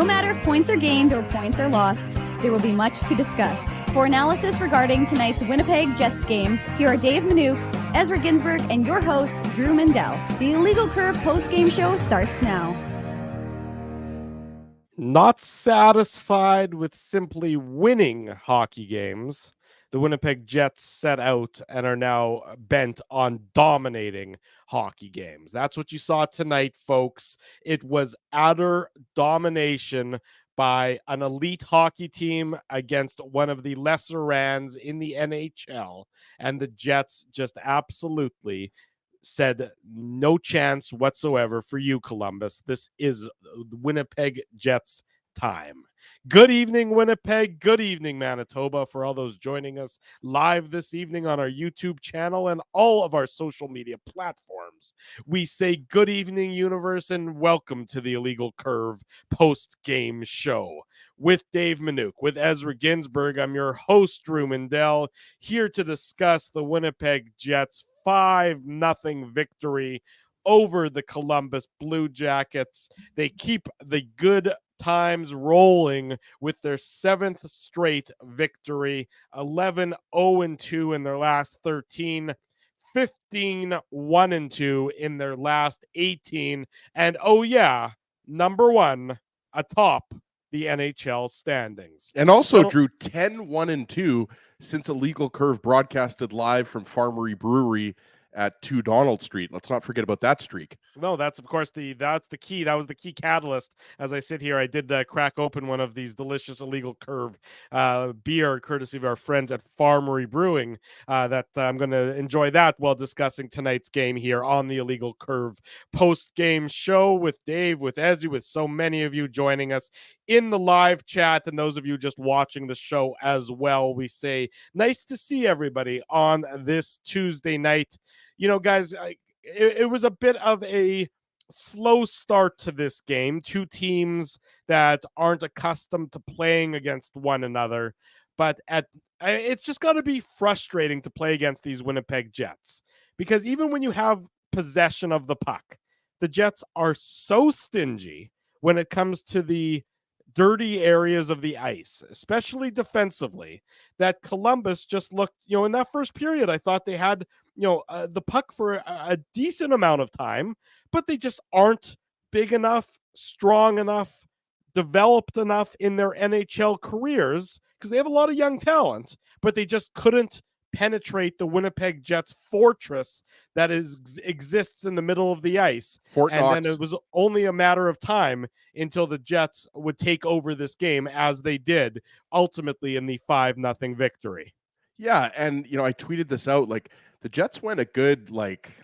matter if points are gained or points are lost, there will be much to discuss. For analysis regarding tonight's Winnipeg Jets game, here are Dave Manouk, Ezra Ginsburg, and your host, Drew Mindell. The Illegal Curve post-game show starts now. Not satisfied with simply winning hockey games, the Winnipeg Jets set out and are now bent on dominating hockey games. That's what you saw tonight, folks. It was utter domination by an elite hockey team against one of the lesser rans in the NHL. And the Jets just absolutely said, no chance whatsoever for you, Columbus. This is Winnipeg Jets time. Good evening, Winnipeg. Good evening, Manitoba, for all those joining us live this evening on our YouTube channel and all of our social media platforms. We say good evening, universe, and welcome to the Illegal Curve post-game show with Dave Manouk, with Ezra Ginsburg. I'm your host, Drew Mindell, here to discuss the Winnipeg Jets 5-0 victory over the Columbus Blue Jackets. They keep the good times rolling with their 7th straight victory, 11-0-2 in their last 13, 15-1-2 in their last 18, and oh yeah, number one atop the NHL standings. And also, Drew, 10-1-2 since Illegal Curve broadcasted live from Farmery Brewery at 2 Donald Street. Let's not forget about that streak. No, that's of course that's the key. That was the key catalyst. As I sit here, I did crack open one of these delicious Illegal Curve beer, courtesy of our friends at Farmery Brewing. That I'm going to enjoy that while discussing tonight's game here on the Illegal Curve post-game show with Dave, with Ezzy, with so many of you joining us in the live chat, and those of you just watching the show as well. We say nice to see everybody on this Tuesday night. You know, guys, it was a bit of a slow start to this game. Two teams that aren't accustomed to playing against one another, but it's just got to be frustrating to play against these Winnipeg Jets, because even when you have possession of the puck, the Jets are so stingy when it comes to the dirty areas of the ice, especially defensively, that Columbus just looked, in that first period, I thought they had, the puck for a decent amount of time, but they just aren't big enough, strong enough, developed enough in their NHL careers, because they have a lot of young talent, but they just couldn't penetrate the Winnipeg Jets fortress that exists in the middle of the ice. Fort Knox. Then it was only a matter of time until the Jets would take over this game, as they did ultimately in the 5-0 victory. Yeah, and I tweeted this out, like, the Jets went a good,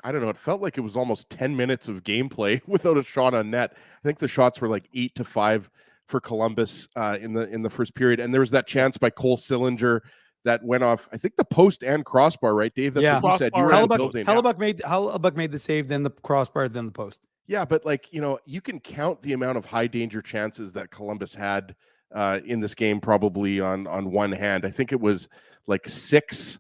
I don't know, it felt like it was almost 10 minutes of gameplay without a shot on net. I think the shots were like 8-5 for Columbus in the first period, and there was that chance by Cole Sillinger that went off, I think, the post and crossbar, right, Dave? That's what you said. You were in the building. Hellebuck made the save, then the crossbar, then the post. Yeah, but you can count the amount of high danger chances that Columbus had in this game probably on one hand. I think it was like 6.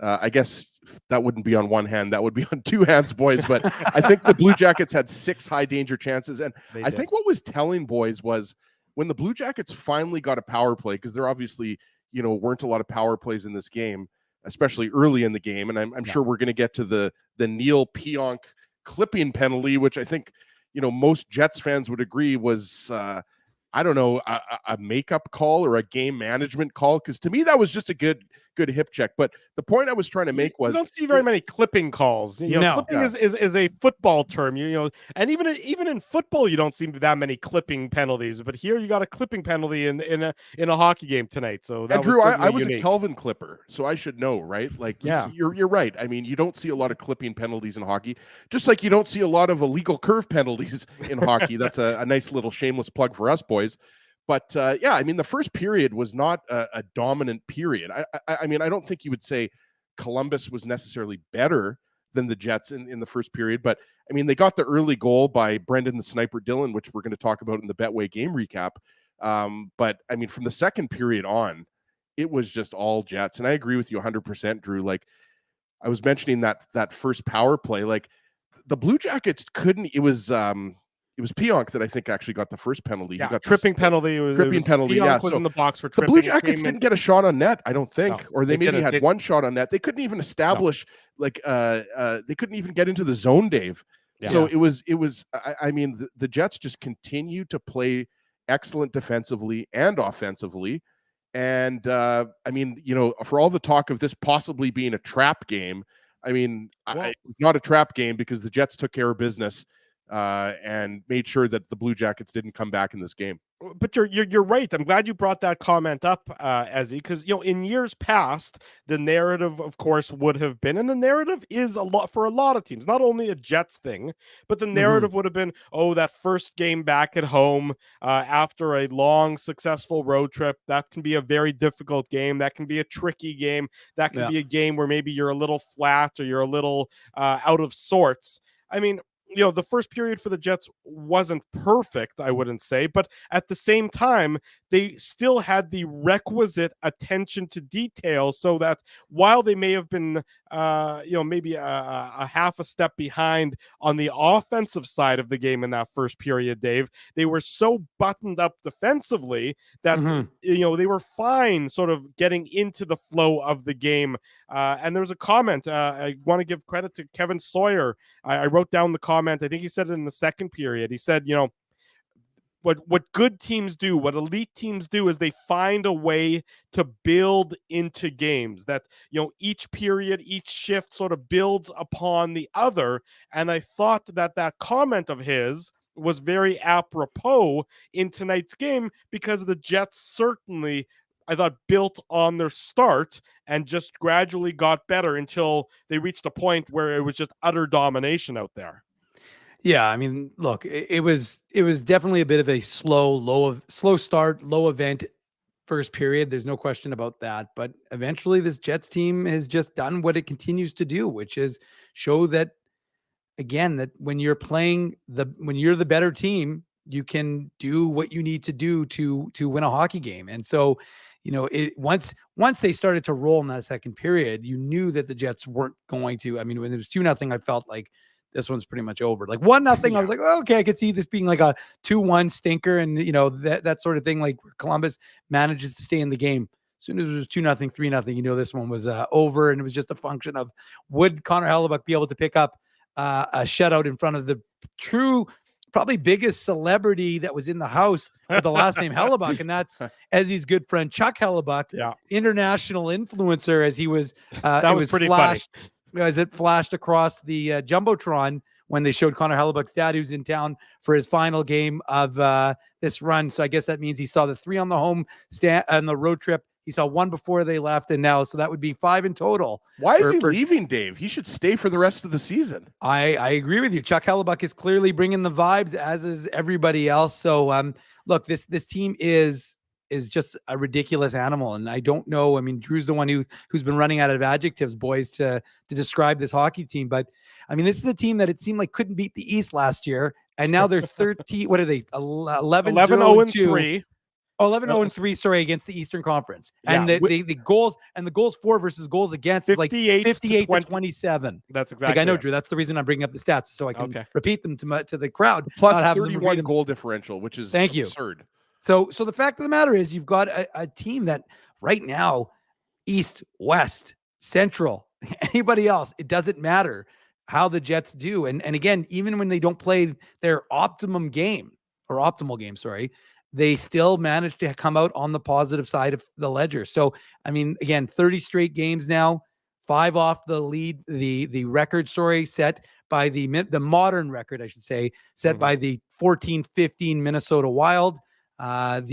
I guess that wouldn't be on one hand. That would be on 2 hands, boys. But I think the Blue Jackets had 6 high danger chances. And I think what was telling, boys, was when the Blue Jackets finally got a power play, because there obviously weren't a lot of power plays in this game, especially early in the game. And I'm sure we're going to get to the Neil Pionk clipping penalty, which I think, most Jets fans would agree was, I don't know, a makeup call or a game management call. Because to me, that was just a good hip check. But the point I was trying to make was, you don't see very many clipping calls. Clipping is a football term. And even in football, you don't see that many clipping penalties. But here, you got a clipping penalty in a hockey game tonight. So that Drew, I was a Kelvin clipper, so I should know, right? You're right. I mean, you don't see a lot of clipping penalties in hockey, just like you don't see a lot of illegal curve penalties in hockey. That's a nice little shameless plug for us, boys. But I mean, the first period was not a dominant period. I mean, I don't think you would say Columbus was necessarily better than the Jets in the first period. But I mean, they got the early goal by Brendan the Sniper Dillon, which we're going to talk about in the Betway game recap. But I mean, from the second period on, it was just all Jets. And I agree with you 100%, Drew. Like, I was mentioning that first power play, like the Blue Jackets couldn't. It was it was Pionk that I think actually got the first penalty. Yeah, he got tripping penalty. Tripping penalty. Pionk was so in the box for the tripping. Blue Jackets didn't get a shot on net, I don't think, No, or they maybe didn't. had one shot on net. They couldn't even establish they couldn't even get into the zone, Dave. Yeah. So it was. I mean, the Jets just continue to play excellent defensively and offensively. And I mean, for all the talk of this possibly being a trap game, I mean, not a trap game because the Jets took care of business and made sure that the Blue Jackets didn't come back in this game. But you're right. I'm glad you brought that comment up, Ezzy, because in years past, the narrative, of course, would have been, and the narrative is a lot for a lot of teams, not only a Jets thing, but the narrative would have been, that first game back at home after a long, successful road trip, that can be a very difficult game. That can be a tricky game. That can be a game where maybe you're a little flat or you're a little out of sorts. I mean, the first period for the Jets wasn't perfect, I wouldn't say, but at the same time, they still had the requisite attention to detail so that while they may have been, maybe a half a step behind on the offensive side of the game in that first period, Dave, they were so buttoned up defensively that, they were fine sort of getting into the flow of the game. And there was a comment, I want to give credit to Kevin Sawyer. I wrote down the comment. I think he said it in the second period. He said, what good teams do, what elite teams do is they find a way to build into games that, each period, each shift sort of builds upon the other. And I thought that comment of his was very apropos in tonight's game because the Jets certainly, I thought, built on their start and just gradually got better until they reached a point where it was just utter domination out there. Yeah, I mean, look, it was definitely a bit of a slow start, low event first period. There's no question about that. But eventually this Jets team has just done what it continues to do, which is show that, again, that when you're the better team, you can do what you need to do to win a hockey game. And so, once they started to roll in that second period, you knew that the Jets weren't going to. I mean, when it was 2-0, I felt like this one's pretty much over. Like 1-0, I was like, okay, I could see this being like a 2-1 stinker, and that sort of thing. Like Columbus manages to stay in the game. As soon as it was 2-0, 3-0, this one was over, and it was just a function of would Connor Hellebuyck be able to pick up a shutout in front of the true, probably biggest celebrity that was in the house with the last name Hellebuyck, and that's Ezzy's good friend Chuck Hellebuyck, international influencer, as he was. That was pretty funny. As it flashed across the Jumbotron when they showed Connor Hellebuyck's dad, who's in town for his final game of this run. So I guess that means he saw the 3 on the home stand on the road trip. He saw 1 before they left, and now, so that would be 5 in total. Why is he leaving, Dave? He should stay for the rest of the season. I agree with you. Chuck Hellebuyck is clearly bringing the vibes, as is everybody else. So look, this team is just a ridiculous animal. And I don't know. I mean, Drew's the one who's been running out of adjectives, boys, to describe this hockey team. But I mean, this is a team that it seemed like couldn't beat the East last year. And now they're 13. What are they? 11-0-3. 11-0-3, sorry, against the Eastern Conference. And the goals for versus goals against is like 58-27. That's exactly. I know, Drew. That's the reason I'm bringing up the stats, so I can repeat them to the crowd. Plus 31 goal differential, which is absurd. So the fact of the matter is, you've got a team that right now, East, West, Central, anybody else, it doesn't matter how the Jets do. And again, even when they don't play their optimal game, they still manage to come out on the positive side of the ledger. So, I mean, again, 30 straight games now, 5 off the lead, the record, set by the modern record, I should say, set by the 14-15 Minnesota Wild. Of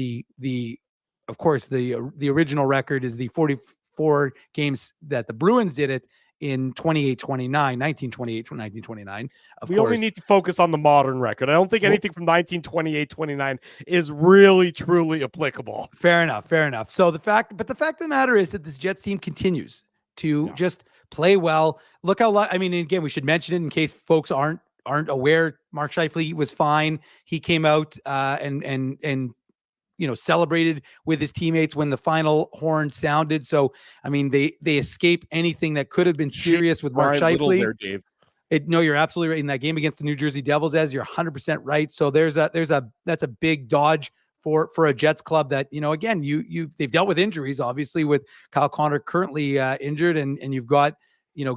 course, the original record is the 44 games that the Bruins did it in 1928-29. We only need to focus on the modern record. I don't think anything from 1928-29 is really truly applicable. Fair enough. So the fact of the matter is that this Jets team continues to just play well. Look how, I mean, again, we should mention it in case folks aren't aware. Mark Scheifele was fine. He came out and celebrated with his teammates when the final horn sounded. So, I mean, they escape anything that could have been serious with Mark Scheifele. There, Dave. No, you're absolutely right. In that game against the New Jersey Devils, as you're 100% right. So that's a big dodge for a Jets club that, again, they've dealt with injuries, obviously, with Kyle Connor currently injured, and you've got,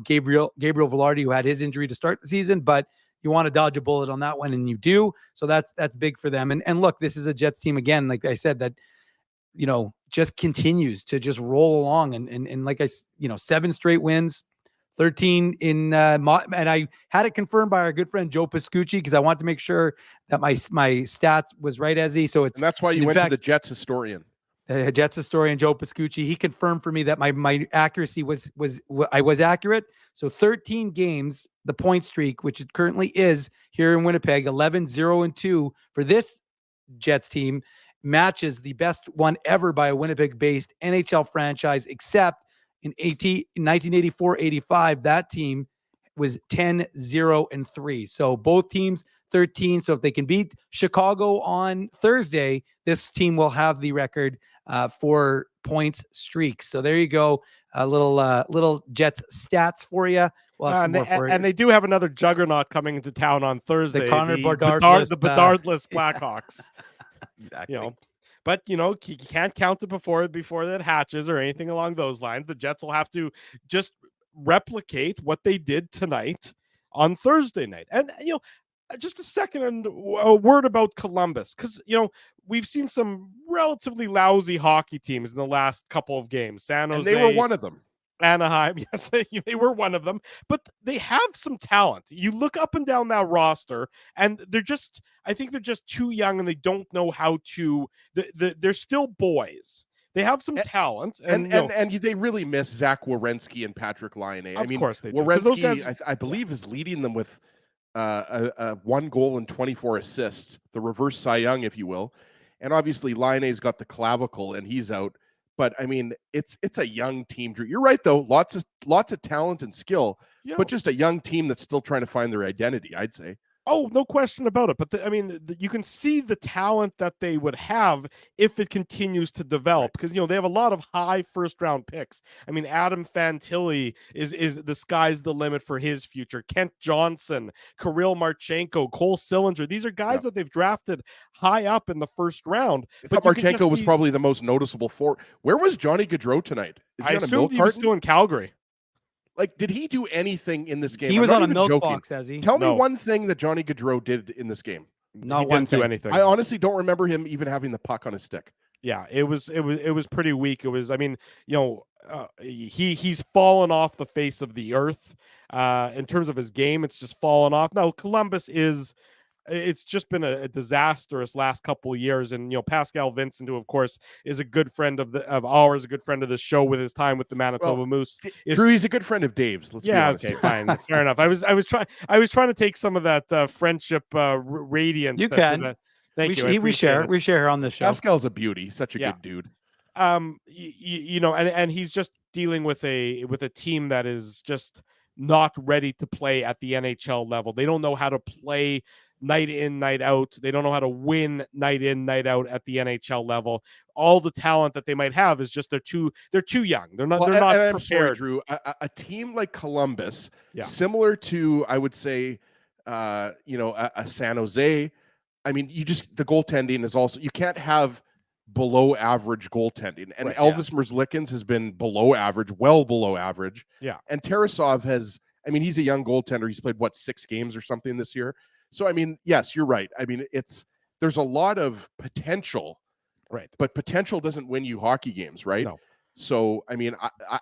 Gabriel Velarde, who had his injury to start the season, but you want to dodge a bullet on that one, and you do. So that's big for them. And look, this is a Jets team, again, like I said, that, just continues to just roll along, and like 7 straight wins, 13 in and I had it confirmed by our good friend Joe Pascucci, because I wanted to make sure that my stats was right, as so it's, and that's why you went to the Jets historian. Jets historian Joe Pascucci. He confirmed for me that my accuracy was I was accurate. So 13 games, the point streak, which it currently is here in Winnipeg, 11-0-2 for this Jets team, matches the best one ever by a Winnipeg-based NHL franchise, except in 1984-85, that team was 10-0-3. So both teams 13. So if they can beat Chicago on Thursday, this team will have the record for points streaks. So there you go. A little Jets stats for you. We'll have some more for you. And they do have another juggernaut coming into town on Thursday. The Connor Bedardless Blackhawks. Exactly. But you can't count it before that hatches or anything along those lines. The Jets will have to just replicate what they did tonight on Thursday night. And just a second and a word about Columbus, because we've seen some relatively lousy hockey teams in the last couple of games. San Jose, and they were one of them. Anaheim, yes, they were one of them, but they have some talent. You look up and down that roster, and I think they're just too young, and they don't know how to. They're still boys. They have some talent, and they really miss Zach Werenski and Patrick Laine. Of course they do. Werenski, I believe, is leading them with a 1 goal and 24 assists, the reverse Cy Young, if you will. And obviously, Laine's got the clavicle, and he's out. But I mean, it's a young team, Drew. You're right, though. Lots of talent and skill, but just a young team that's still trying to find their identity, I'd say. Oh, no question about it. But you can see the talent that they would have if it continues to develop, because they have a lot of high first-round picks. I mean, Adam Fantilli is the sky's the limit for his future. Kent Johnson, Kirill Marchenko, Cole Sillinger. These are guys that they've drafted high up in the first round. I thought Marchenko was probably the most noticeable for. Where was Johnny Gaudreau tonight? I assumed he was still in Calgary. Like, did he do anything in this game? He was on a milk box, has he? Tell me one thing that Johnny Gaudreau did in this game. He didn't do anything. I honestly don't remember him even having the puck on his stick. Yeah, it was pretty weak. It was, he's fallen off the face of the earth. In terms of his game, it's just fallen off. Now, Columbus it's just been a disastrous last couple of years. And, Pascal Vincent, who, of course, is a good friend of ours, a good friend of the show with his time with the Manitoba Moose. Drew, he's a good friend of Dave's. Let's be honest. Okay, fine. Fair enough. I was trying to take some of that friendship radiance. You can. Thank you. We share on the show. Pascal's a beauty. He's such a good dude. And he's just dealing with a team that is just not ready to play at the NHL level. They don't know how to play night in, night out. They don't know how to win night in, night out at the NHL level. All the talent that they might have is just they're too young. They're not prepared. I'm sorry, Drew. A team like Columbus, similar to, I would say, a San Jose. I mean, the goaltending is also, you can't have below average goaltending. And Elvis Merzlikins has been below average, well below average. Yeah. And Tarasov he's a young goaltender. He's played 6 games or something this year. So, I mean, yes, you're right. I mean, there's a lot of potential, right? But potential doesn't win you hockey games, right? No. So, I mean,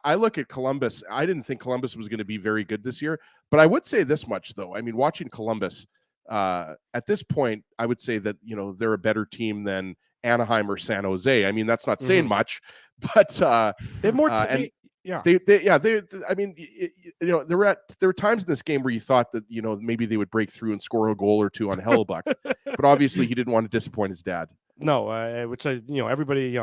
I look at Columbus. I didn't think Columbus was going to be very good this year, but I would say this much, though. I mean, watching Columbus at this point, I would say that, they're a better team than Anaheim or San Jose. I mean, that's not saying much, but they have more. I mean, there were times in this game where you thought that, maybe they would break through and score a goal or two on Hellebuck, but obviously he didn't want to disappoint his dad. No, everybody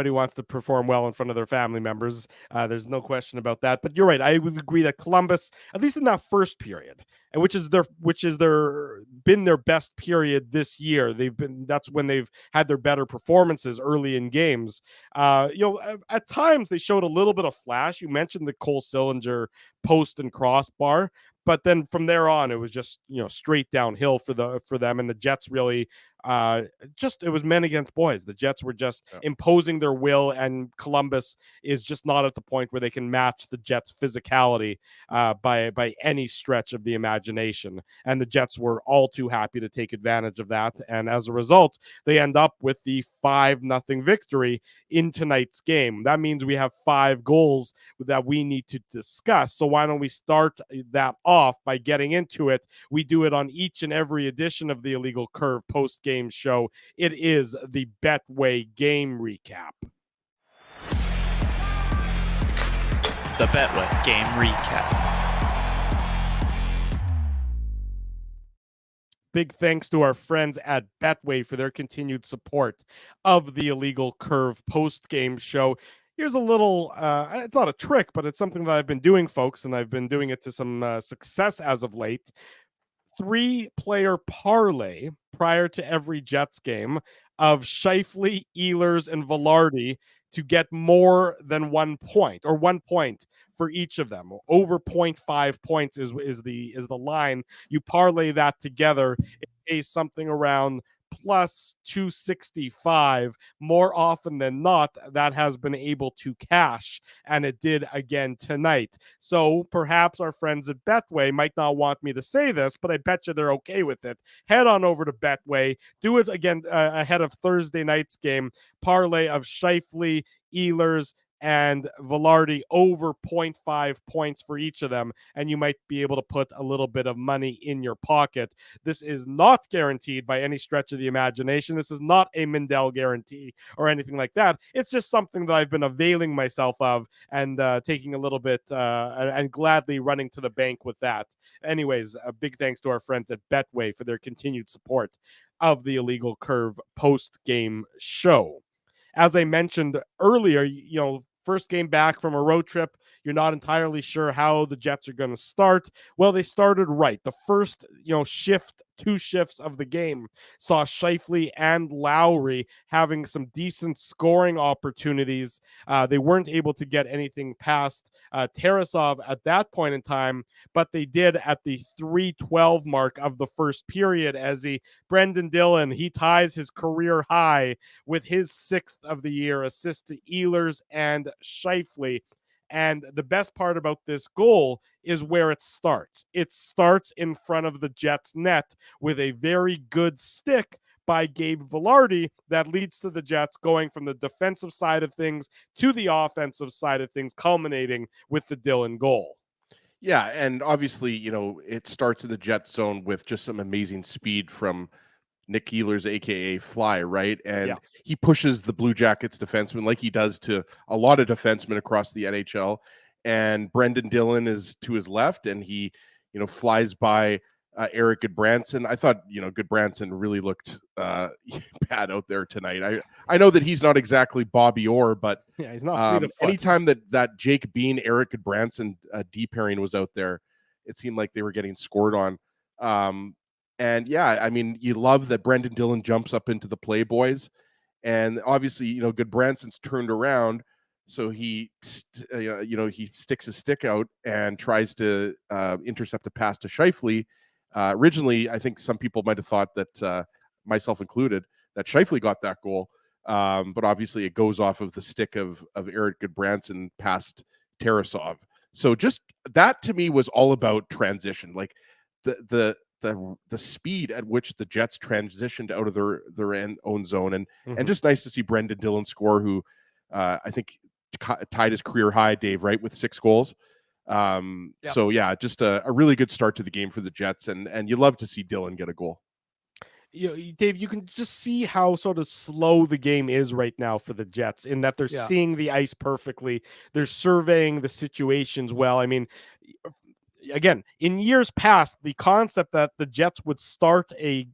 wants to perform well in front of their family members. There's no question about that. But you're right. I would agree that Columbus, at least in that first period, and which is their best period this year. That's when they've had their better performances early in games. At times they showed a little bit of flash. You mentioned the Cole Sillinger post and crossbar. But then from there on, it was just, straight downhill for them. And the Jets really, it was men against boys. The Jets were just imposing their will, and Columbus is just not at the point where they can match the Jets' physicality by any stretch of the imagination. And the Jets were all too happy to take advantage of that. And as a result, they end up with the 5-0 victory in tonight's game. That means we have 5 goals that we need to discuss. So why don't we start that off by getting into it? We do it on each and every edition of the Illegal Curve post-game show. It is the Betway game recap. The Betway game recap. Big thanks to our friends at Betway for their continued support of the Illegal Curve post-game show. Here's a little, it's not a trick, but it's something that I've been doing, folks, and I've been doing it to some success as of late. 3-player parlay prior to every Jets game of Scheifele, Ehlers, and Velarde to get more than 1 point, or 1 point for each of them. Over 0.5 points is the line. You parlay that together, it pays something around plus 265. More often than not, that has been able to cash, and it did again tonight. So perhaps our friends at Betway might not want me to say this, but I bet you they're okay with it. Head on over to Betway, do it again ahead of Thursday night's game. Parlay of Scheifele, Ehlers, and Velarde over 0.5 points for each of them, and you might be able to put a little bit of money in your pocket. This is not guaranteed by any stretch of the imagination. This is not a Mindell guarantee or anything like that. It's just something that I've been availing myself of and taking a little bit and gladly running to the bank with that. Anyways, a big thanks to our friends at Betway for their continued support of the Illegal Curve post-game show. As I mentioned earlier, first game back from a road trip, you're not entirely sure how the Jets are going to start. Well, they started right. The first, two shifts of the game saw Scheifele and Lowry having some decent scoring opportunities. They weren't able to get anything past Tarasov at that point in time, but they did at the 3:12 mark of the first period as Brendan Dillon, he ties his career high with his 6th of the year assist to Ehlers and Scheifele. And the best part about this goal is where it starts. It starts in front of the Jets' net with a very good stick by Gabe Velarde that leads to the Jets going from the defensive side of things to the offensive side of things, culminating with the Dillon goal. Yeah, and obviously, it starts in the Jet zone with just some amazing speed from Nick Ehlers, a.k.a. Fly, right? And he pushes the Blue Jackets defenseman like he does to a lot of defensemen across the NHL. And Brendan Dillon is to his left, and he, flies by Eric Goodbranson. I thought, Goodbranson really looked bad out there tonight. I know that he's not exactly Bobby Orr, but he's not anytime that Jake Bean, Eric Goodbranson D pairing was out there, it seemed like they were getting scored on. And you love that Brendan Dillon jumps up into the Playboys, and obviously, Goodbranson's turned around, so he sticks his stick out and tries to intercept a pass to Scheifele. Originally, I think some people might have thought that, myself included, that Scheifele got that goal, but obviously it goes off of the stick of Eric Goodbranson past Tarasov. So just that to me was all about transition, like the speed at which the Jets transitioned out of their own zone, and just nice to see Brendan Dillon score, who I think tied his career high, Dave, right, with 6 goals. So yeah, just a really good start to the game for the Jets, and you love to see Dillon get a goal. Dave, you can just see how sort of slow the game is right now for the Jets, in that they're seeing the ice perfectly. They're surveying the situations well. I mean, again, in years past, the concept that the Jets would start a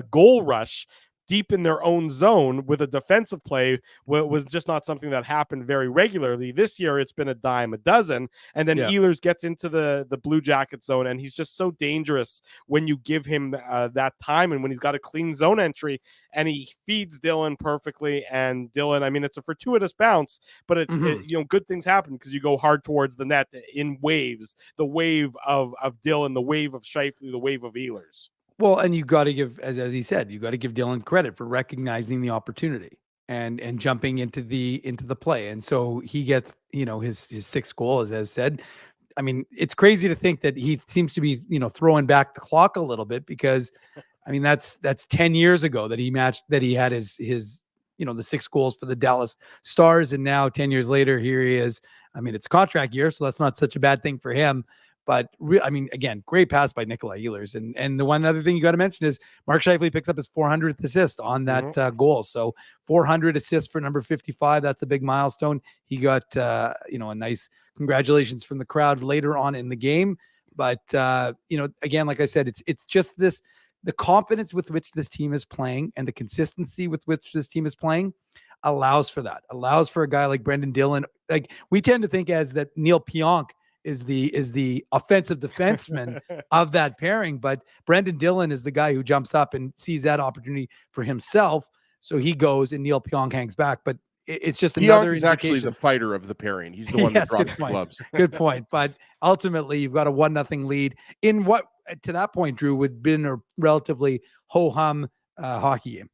goal rush deep in their own zone with a defensive play was just not something that happened very regularly. This year, it's been a dime a dozen. And then Ehlers gets into the Blue Jacket zone, and he's just so dangerous when you give him that time and when he's got a clean zone entry, and he feeds Dylan perfectly. And Dylan, I mean, it's a fortuitous bounce, but it good things happen because you go hard towards the net in waves. The wave of Dylan, the wave of Scheifele, the wave of Ehlers. Well, and you got to give, as he said, you got to give Dylan credit for recognizing the opportunity and jumping into the play. And so he gets, his sixth goal, as said. I mean, it's crazy to think that he seems to be, throwing back the clock a little bit, because I mean, that's 10 years ago that he had his the 6 goals for the Dallas Stars. And now 10 years later, here he is. I mean, it's contract year, so that's not such a bad thing for him. But I mean, again, great pass by Nikolai Ehlers. And the one other ththing you got to mention is Mark Scheifele picks up his 400th assist on that goal. So 400 assists for number 55. That's a big milestone. He got, a nice congratulations from the crowd later on in the game. But, again, like I said, it's just the confidence with which this team is playing and the consistency with which this team is playing allows for that. Allows for a guy like Brendan Dillon. Like, we tend to think as that Neil Pionk is the offensive defenseman of that pairing, but Brendan Dillon is the guy who jumps up and sees that opportunity for himself. So he goes and Neil Pionk hangs back. But it's just another. He's actually the fighter of the pairing. He's the one that drops the gloves. Good point. But ultimately, you've got a 1-0 lead in what, to that point, Drew, would have been a relatively ho-hum hockey game.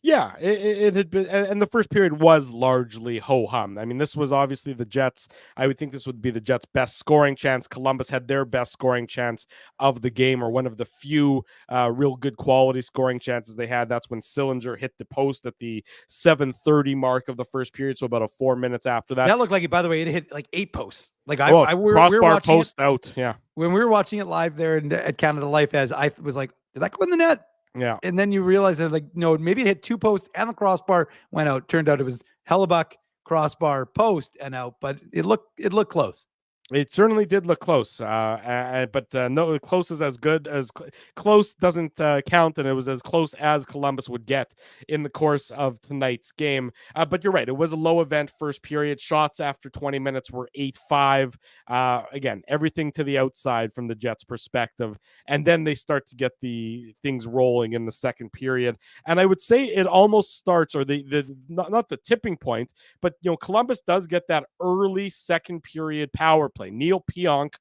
Yeah, it had been, and the first period was largely ho-hum. I mean, this was obviously the Jets. I would think this would be the Jets' best scoring chance. Columbus had their best scoring chance of the game, or one of the few real good quality scoring chances they had. That's when Sillinger hit the post at the 7:30 mark of the first period, so about 4 minutes after that. That looked like, by the way, it hit like 8 posts. Like crossbar post out. Yeah, when we were watching it live there at Canada Life, as I was like, did that go in the net? Yeah. And then you realize that, like, no, maybe it hit 2 posts and the crossbar went out. Turned out it was Hellebuck, crossbar, post, and out. But it looked close. It certainly did look close, but no, close is as good as close doesn't count, and it was as close as Columbus would get in the course of tonight's game. But you're right, it was a low event first period. Shots after 20 minutes were 8-5. Again, everything to the outside from the Jets' perspective, and then they start to get the things rolling in the second period. And I would say it almost starts, or not the tipping point, but Columbus does get that early second period power play. Neil Pionk,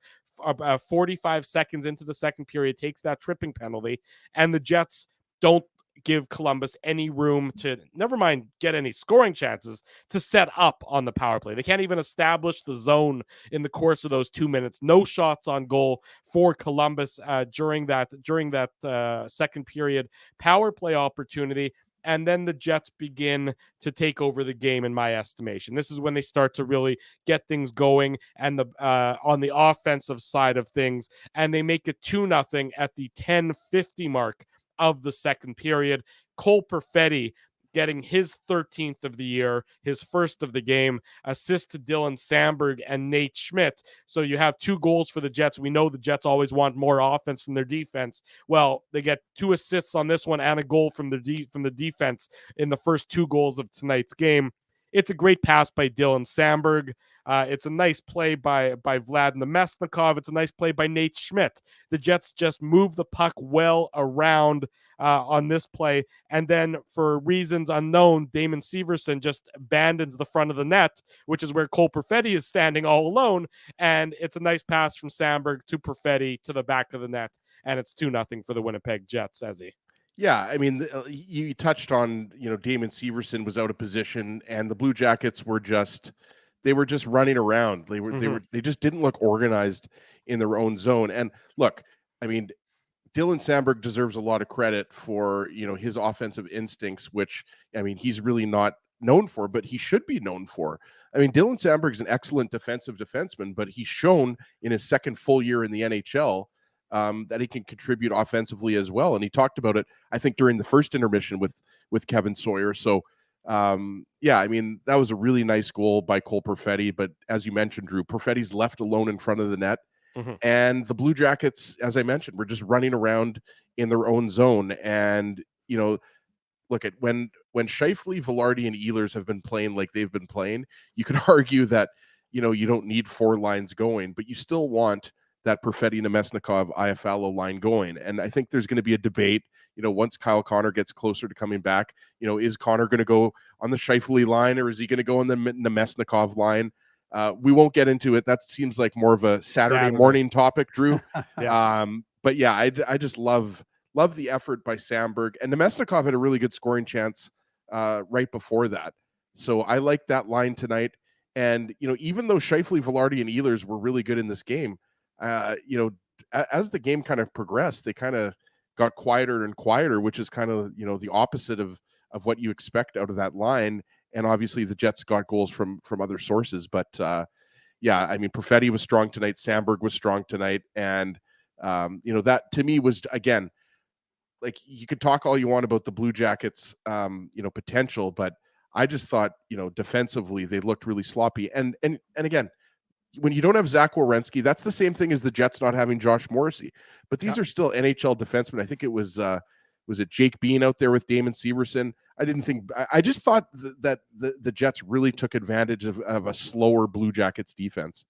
45 seconds into the second period, takes that tripping penalty, and the Jets don't give Columbus any room to, never mind get any scoring chances, to set up on the power play. They can't even establish the zone in the course of those 2 minutes. No shots on goal for Columbus during that second period power play opportunity. And then the Jets begin to take over the game, in my estimation. This is when they start to really get things going, and on the offensive side of things, and they make it 2-0 at the 10:50 mark of the second period. Cole Perfetti getting his 13th of the year, his first of the game, assist to Dylan Samberg and Nate Schmidt. So you have 2 goals for the Jets. We know the Jets always want more offense from their defense. Well, they get 2 assists on this one and a goal from the defense in the first 2 goals of tonight's game. It's a great pass by Dylan Samberg. It's a nice play by Vlad Nemesnikov. It's a nice play by Nate Schmidt. The Jets just move the puck well around on this play. And then, for reasons unknown, Damon Severson just abandons the front of the net, which is where Cole Perfetti is standing all alone. And it's a nice pass from Samberg to Perfetti to the back of the net. And it's 2-0 for the Winnipeg Jets, Ezzy. Yeah, I mean, you touched on, Damon Severson was out of position, and the Blue Jackets were just running around. They just didn't look organized in their own zone. And look, I mean, Dylan Samberg deserves a lot of credit for, his offensive instincts, which, I mean, he's really not known for, but he should be known for. I mean, Dylan Samberg is an excellent defensive defenseman, but he's shown in his second full year in the NHL that he can contribute offensively as well. And he talked about it, I think, during the first intermission with Kevin Sawyer. So, yeah, I mean, that was a really nice goal by Cole Perfetti. But as you mentioned, Drew, Perfetti's left alone in front of the net. Mm-hmm. And the Blue Jackets, as I mentioned, were just running around in their own zone. And, look at when Scheifele, Velarde, and Ehlers have been playing like they've been playing, you could argue that, you don't need 4 lines going, but you still want that Peretti, Namestnikov, Iafallo line going. And I think there's going to be a debate, once Kyle Connor gets closer to coming back, is Connor going to go on the Scheifele line, or is he going to go on the Namestnikov line? We won't get into it. That seems like more of a Saturday morning topic, Drew. Yeah. But yeah, I just love the effort by Samberg, and Namestnikov had a really good scoring chance right before that. So I like that line tonight. And, even though Scheifele, Velarde, and Ehlers were really good in this game, as the game kind of progressed, they kind of got quieter and quieter, which is kind of, the opposite of what you expect out of that line. And obviously the Jets got goals from other sources. But yeah, I mean, Peretti was strong tonight. Samberg was strong tonight. And, that to me was, again, like, you could talk all you want about the Blue Jackets, potential, but I just thought, defensively, they looked really sloppy. And again, when you don't have Zach Werenski, that's the same thing as the Jets not having Josh Morrissey. But these are still NHL defensemen. I think it was it Jake Bean out there with Damon Severson? I just thought that the Jets really took advantage of a slower Blue Jackets defense.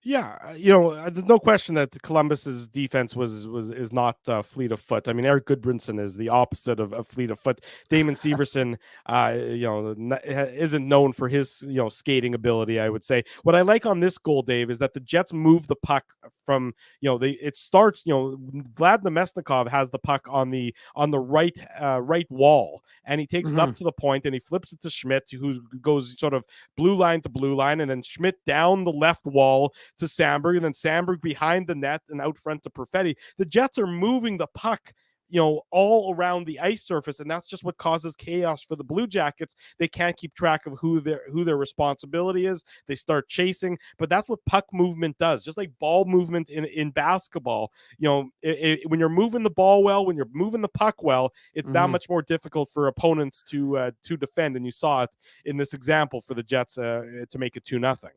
Yeah, there's no question that Columbus's defense is not fleet of foot. I mean, Eric Goodbranson is the opposite of fleet of foot. Damon Severson, isn't known for his skating ability, I would say. What I like on this goal, Dave, is that the Jets move the puck from it starts. Vlad Namestnikov has the puck on the right wall, and he takes it up to the point, and he flips it to Schmidt, who goes sort of blue line to blue line, and then Schmidt down the left wall to Samberg, and then Samberg behind the net and out front to Peretti. The Jets are moving the puck, all around the ice surface, and that's just what causes chaos for the Blue Jackets. They can't keep track of who their responsibility is. They start chasing, but that's what puck movement does. Just like ball movement in basketball, when you're moving the ball well, when you're moving the puck well, it's that much more difficult for opponents to defend. And you saw it in this example for the Jets to make it 2-0.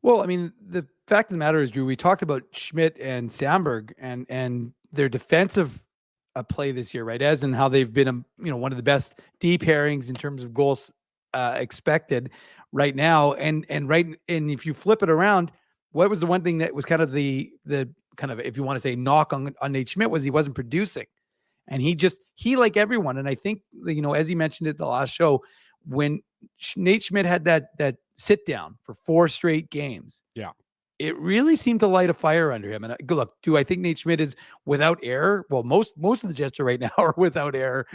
Well, I mean, the fact of the matter is, Drew, we talked about Schmidt and Samberg and their defensive play this year, right? As and how they've been, one of the best D pairings in terms of goals expected right now. And if you flip it around, what was the one thing that was kind of the kind of, if you want to say, knock on Nate Schmidt, was he wasn't producing, and he like everyone. And I think, as he mentioned at the last show, when Nate Schmidt had that sit down for 4 straight games, it really seemed to light a fire under him. And look, do I think Nate Schmidt is without error? Well, most of the Jets right now are without error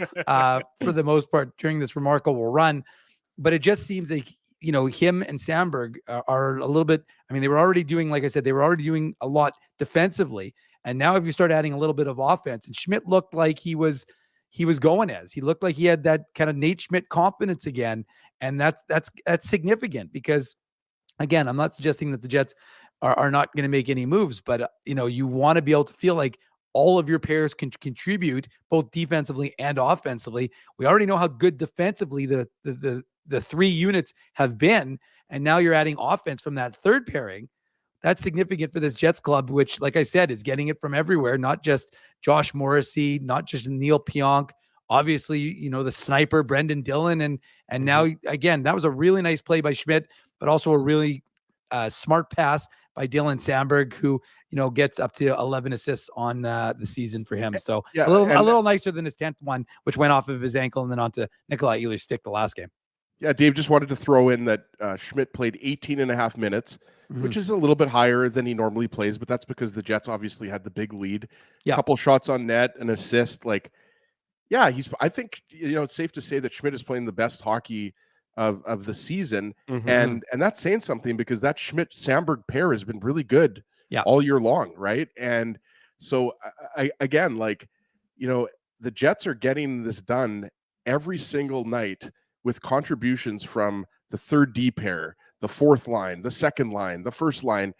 for the most part during this remarkable run. But it just seems like, him and Samberg are a little bit, I mean, they were already doing, like I said, they were already doing a lot defensively. And now if you start adding a little bit of offense, and Schmidt looked like he was going as. He looked like he had that kind of Nate Schmidt confidence again. And that's significant because, again, I'm not suggesting that the Jets are not going to make any moves, but you want to be able to feel like all of your pairs can contribute both defensively and offensively. We already know how good defensively the 3 units have been, and now you're adding offense from that third pairing. That's significant for this Jets club, which, like I said, is getting it from everywhere, not just Josh Morrissey, not just Neil Pionk, obviously, the sniper, Brendan Dillon. And now, again, that was a really nice play by Schmidt, but also a really smart pass by Dylan Samberg, who, gets up to 11 assists on the season for him. So a little nicer than his 10th one, which went off of his ankle and then onto Nikolai Ehlers' stick the last game. Yeah, Dave just wanted to throw in that Schmidt played 18 and a half minutes, which is a little bit higher than he normally plays, but that's because the Jets obviously had the big lead. A couple shots on net, an assist. I think, it's safe to say that Schmidt is playing the best hockey of the season. And that's saying something, because that Schmidt-Samberg pair has been really good all year long, right? And so, again, the Jets are getting this done every single night with contributions from the third D pair, the fourth line, the second line, the first line.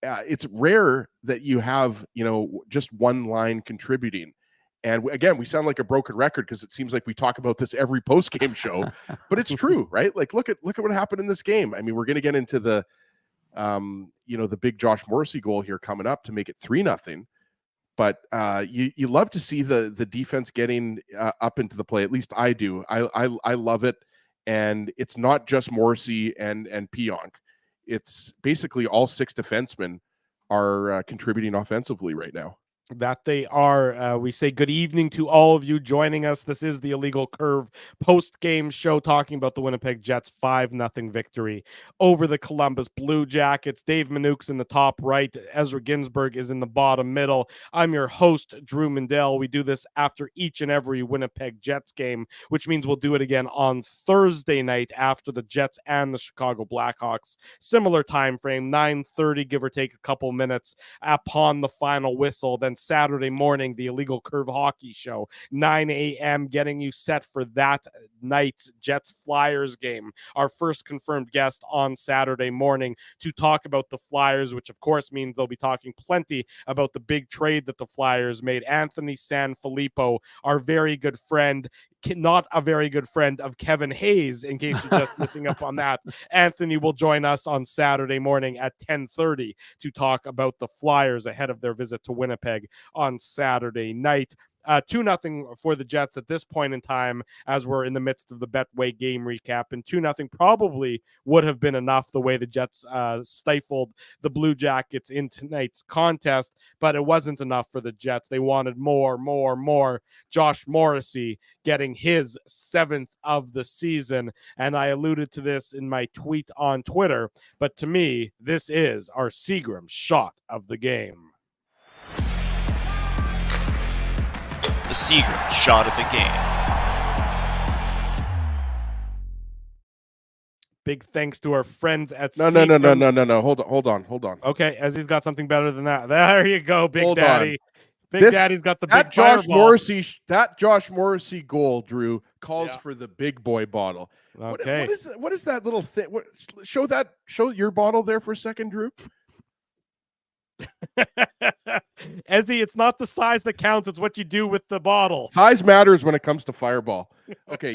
It's rare that you have, just one line contributing. And again, we sound like a broken record because it seems like we talk about this every post-game show, but it's true, right? Like, look at what happened in this game. I mean, we're going to get into the, the big Josh Morrissey goal here coming up to make it 3-0. But you love to see the defense getting up into the play. At least I do. I love it, and it's not just Morrissey and Pionk. It's basically all 6 defensemen are contributing offensively right now. That they are. We say good evening to all of you joining us. This is the Illegal Curve post-game show talking about the Winnipeg Jets 5-0 victory over the Columbus Blue Jackets. Dave Manouk's in the top right. Ezra Ginsburg is in the bottom middle. I'm your host, Drew Mandel. We do this after each and every Winnipeg Jets game, which means we'll do it again on Thursday night after the Jets and the Chicago Blackhawks. Similar time frame, 9:30, give or take a couple minutes upon the final whistle. Then Saturday morning, the Illegal Curve Hockey Show, 9 a.m., getting you set for that night's Jets-Flyers game. Our first confirmed guest on Saturday morning to talk about the Flyers, which of course means they'll be talking plenty about the big trade that the Flyers made. Anthony Sanfilippo, our very good friend, not a very good friend of Kevin Hayes, in case you're just missing up on that. Anthony will join us on Saturday morning at 10:30 to talk about the Flyers ahead of their visit to Winnipeg on Saturday night. 2-0 for the Jets at this point in time, as we're in the midst of the Betway game recap. And 2-0 probably would have been enough the way the Jets stifled the Blue Jackets in tonight's contest, but it wasn't enough for the Jets. They wanted more. Josh Morrissey getting his 7th of the season. And I alluded to this in my tweet on Twitter, but to me, this is our Seagram shot of the game. The Seagram shot of the game. Big thanks to our friends at No. Hold on. Okay, as he's got something better than that. There you go, Big Hold Daddy. on. Daddy's got the big Josh fireball. That Josh Morrissey goal, Drew, calls Yeah. for the big boy bottle. Okay. What is that little thing? Show your bottle there for a second, Drew. Ezzy, it's not the size that counts, it's what you do with the bottle. Size matters when it comes to Fireball. Okay,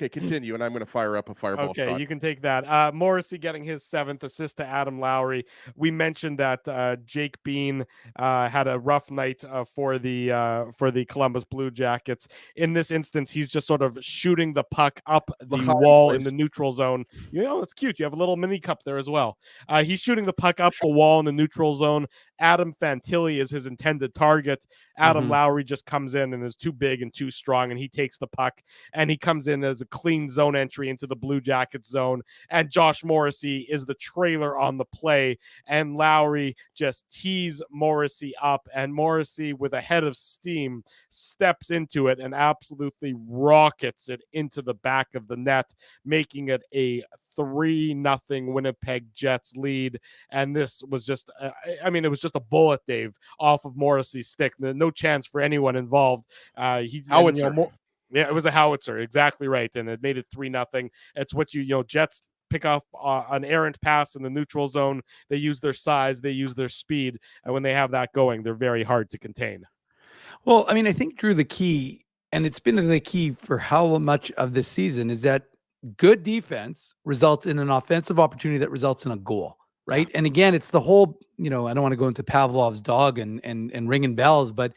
continue, and I'm going to fire up a Fireball shot. Okay, you can take that. Morrissey getting his 7th assist to Adam Lowry. We mentioned that Jake Bean had a rough night for the Columbus Blue Jackets. In this instance, he's just sort of shooting the puck up the wall in the neutral zone. You know, it's cute. You have a little mini cup there as well. He's shooting the puck up the wall in the neutral zone. Adam Fantilli is his intended target. Adam Lowry just comes in and is too big and too strong, and he takes the puck, and he comes in as a clean zone entry into the Blue Jackets zone, and Josh Morrissey is the trailer on the play, and Lowry just tees Morrissey up, and Morrissey, with a head of steam, steps into it and absolutely rockets it into the back of the net, making it a 3-0 Winnipeg Jets lead. And this was just, it was just a bullet, Dave, off of Morrissey's stick. No chance for anyone involved. Howitzer. Yeah, it was a howitzer. Exactly right. And it made it 3-0. It's what Jets pick off an errant pass in the neutral zone. They use their size, they use their speed. And when they have that going, they're very hard to contain. Well, I think, Drew, the key, and it's been the key for how much of this season, is that good defense results in an offensive opportunity that results in a goal, right? And again, it's the whole, I don't want to go into Pavlov's dog and ringing bells, but